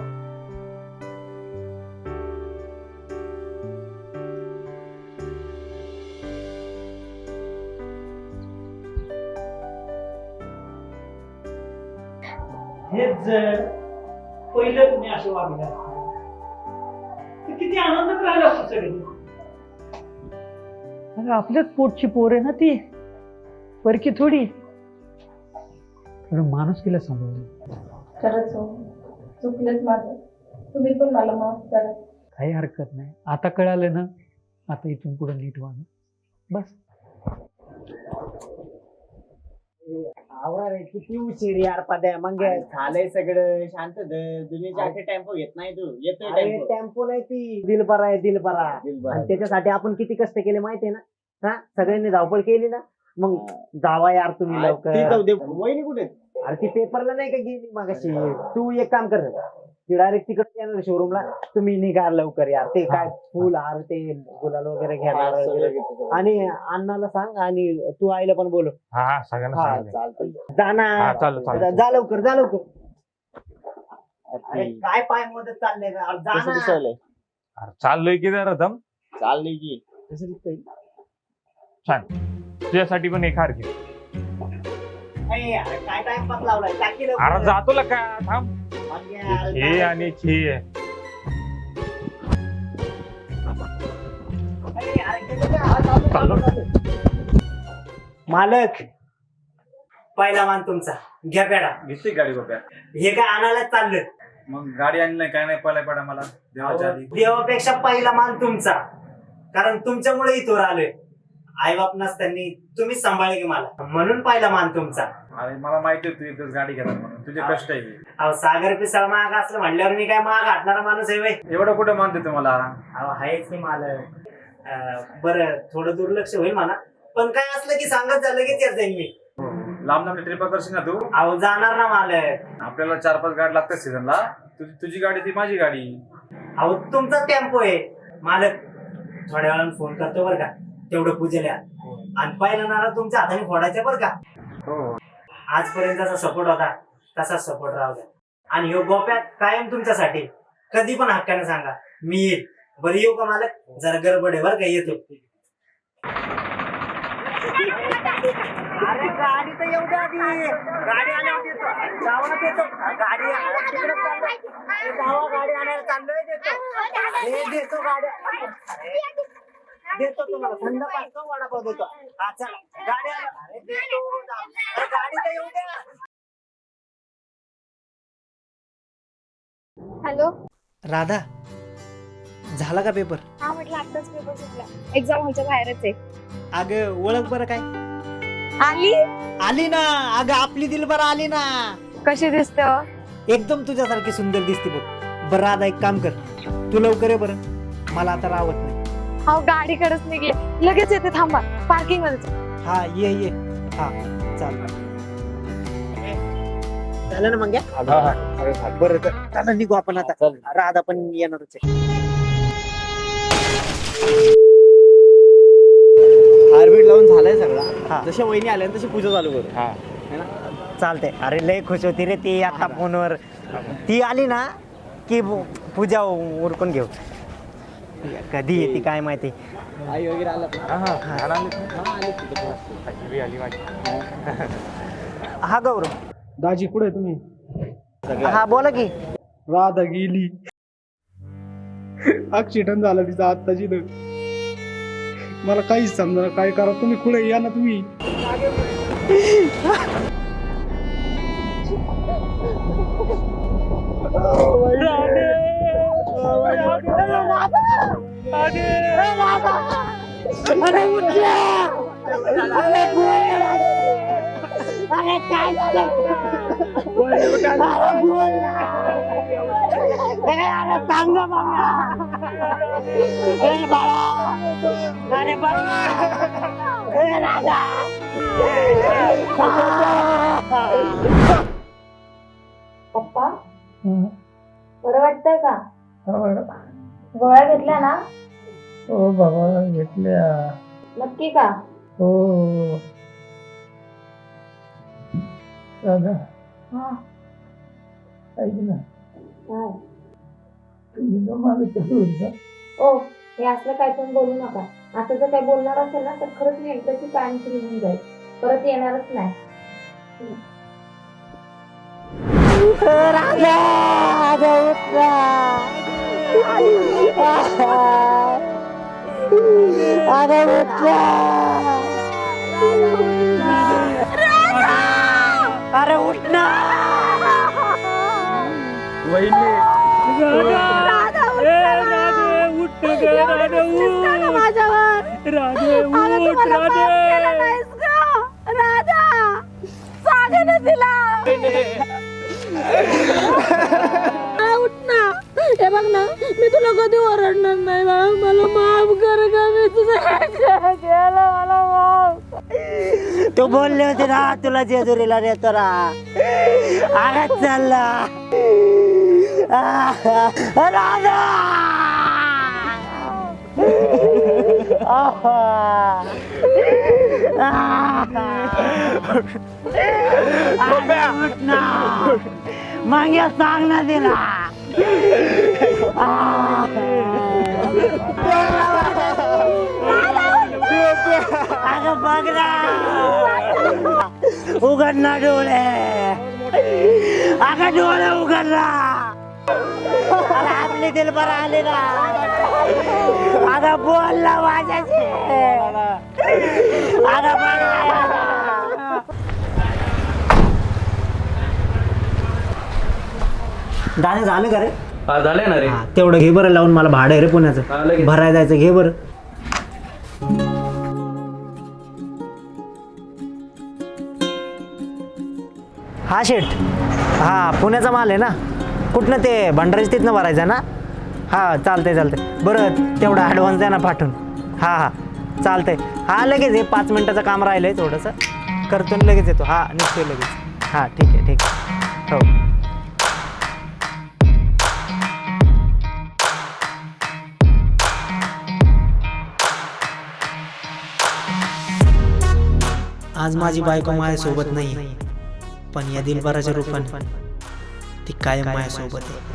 हेच जर पहिलं तुम्ही असं वागलं तर किती आनंदात राहिलं असतं सगळे. अगं, आपल्याच पोटची पोर आहे ना ती, परकी थोडी. माणूस तिला सांभाळून. खरंच हो, चुकलंच माझं. तुम्ही पण मला माफ करा. काही हरकत नाही. आता कळालं ना, आता इथून पुढे नीट वाग बस. आवरा रे किती उशीर यार पद्या मग झालंय सगळं शांत दुनियाचे असे टेम्पो घेत नाही तू येतोय टेम्पो नाही ती दिलपरा आहे दिलपरा आणि त्याच्यासाठी आपण किती कष्ट केले माहितीये ना हा सगळ्यांनी धावपळ केली ना मग जावा यार तुम्ही लवकर वहिनी कुठे अरे ती पेपरला नाही का गेली मगाशी तू एक काम कर ती डायरेक्ट तिकडे येणार शोरूमला तुम्ही निघा लवकर यार ते काय फुल हार ते गुलाल वगैरे घेणार आणि अण्णाला सांग आणि तू आईला पण बोलव हा सगळ्यांना चालतंय जा ना जा लवकर जा लवकर अरे काय पाय मदत चाललंय का अरे जा ना अरे चाललोय की जरा दम चाललंय की कसं दिसतंय छान तुझ्यासाठी पण एक हार घे अरे काय टाइमपास लावलाय टाकी लवकर. अरे जातो ला का थांब हे आणि हे मालक पहिला मान तुमचा घ्या पेडा घेतली गाडी गोप्या हे काय आणायला चाललं मग गाडी आणली नाही काय नाही पहिला पेडा मला देवाच्या आधी देवापेक्षा पहिला मान तुमचा कारण तुमच्यामुळे इथवर आलोय आई बाप नसताना तुम्हीच सांभाळले की मला म्हणून पहिला मान तुमचा अरे मला माहिती आहे तू एकच गाडी घेणार म्हणून तुझे कष्ट आहे अहो सागर पिसाळ महाग असलं म्हणल्यावर मी काय महाग हाटणारा माणूस आहे व्हय. एवढं कुठे मानते तुम्हाला अहो आहेच की मालक बरं थोडं दुर्लक्ष होईल म्हणा पण काय असलं की सांगत झालं की येत जाईन मी लांब लांब ट्रिप करशील ना तू अहो जाणार ना मालक आपल्याला 4-5 गाडी लागतात सीझनला तुझी गाडी ती माझी गाडी अहो तुमचा टेम्पो आहे मालक थोड्या वेळानं फोन करतो बरं का तेवढं पूजेला आणि पहिला नारा तुमच्या हाताने फोडायचा बरं का हो आजपर्यंत जसा सपोर्ट होता तसाच सपोर्ट राहू द्या आणि ह्यो गोप्या कायम तुमच्यासाठी कधी पण हक्काने सांगा मी येईल बरं येऊ का मालक जरा गडबड आहे बरं का येतो अरे गाडी तर येऊ द्या आधी गाडी आल्यावर देतो जावं देतो गाडी तिकडे जावा गाडी आणायला चाललोय देतो देतो गाडी देतो तुम्हाला थंड पाच वडापाव देतो हा चला गाडी अरे देतो गाडी तर येऊ द्या हॅलो राधा झाला का पेपर हा म्हटलं आताच पेपर सुटला एक्झाम व्हायच्या बाहेरच आहे अगं ओळख बरं काय आली आली ना अगं आपली दिलबर आली ना कशी दिसते हो? एकदम तुझ्यासारखी सुंदर दिसते बघ बरं राधा एक काम कर तू लवकर ये बरं मला आता राहत नाही हा गाडीकडेच निघले लगेच येते थांबा पार्किंग मध्ये हा ये हा चाल झालं ना मग बरं चला निघू आपण आता राधा पण येणारच आहे हारबीट लावून झालाय सगळा जशा वहिनी आल्या तशी पूजा चालू करू चालते अरे लय खुश होती रे ती आता फोनवर ती आली ना की पूजा उरकून घेऊ कधी येते काय माहिती आई वगैरे हा गौरव दाजी कुठे तुम्ही हा बोला की राधा गेली ऍक्सिडेंट झाला तिचा आत्ताची मला काहीच समजा काय करा तुम्ही कुठे या ना तुम्ही पप्पा बरं वाटतंय का गोळ्या घेतल्या ना हो बाबा घेतल्या नक्की का हो राधा हा ऐक ना काय मला कसं ओ हे असलं काय पण बोलू नका आता जर काय बोलणार असेल ना तर खरंच मी एकदाची कायमची निघून जाईल परत येणारच नाही अरे उठ ना ना तिला. उठ ना. हे बघ ना, मी तुला कधी ओरडणार नाही बाळा. मला माफ कर ग. मी तुझं केलं, मला माफ. तू बोलले होते ना तुला जेजुरीला नेतो ना. आगात चालला. राधा. मागे सांग ना तिला. अगं बघ ना. उघड ना डोळे. अगं डोळे उघड ना. आपली दिल बरं आले ना. अगं बोल ना माझ्याशी. अगं बघ ना. दाणे झालं का रे? झाले ना रे. तेवढं घे बरं लावून. मला भाडं आहे रे पुण्याचं. भरायला जायचं. घे बरं. हा शेठ. हा पुण्याचा माल आहे ना. कुठनं ते भंडारीच तिथनं भरायचं ना. हा चालतंय चालतंय. बरं तेवढा ॲडव्हान्स द्या ना पाठवून. हा हा चालतंय. हा लगेच हे 5 मिनिटाचं काम राहिलंय थोडंसं. करतो आणि लगेच येतो. हा निघतोय लगेच. हा ठीक आहे ठीक आहे. हो. आज माझी बायको माझ्यासोबत नाही, पण या दिलबराच्या रूपाने ती कायम माझ्यासोबत आहे.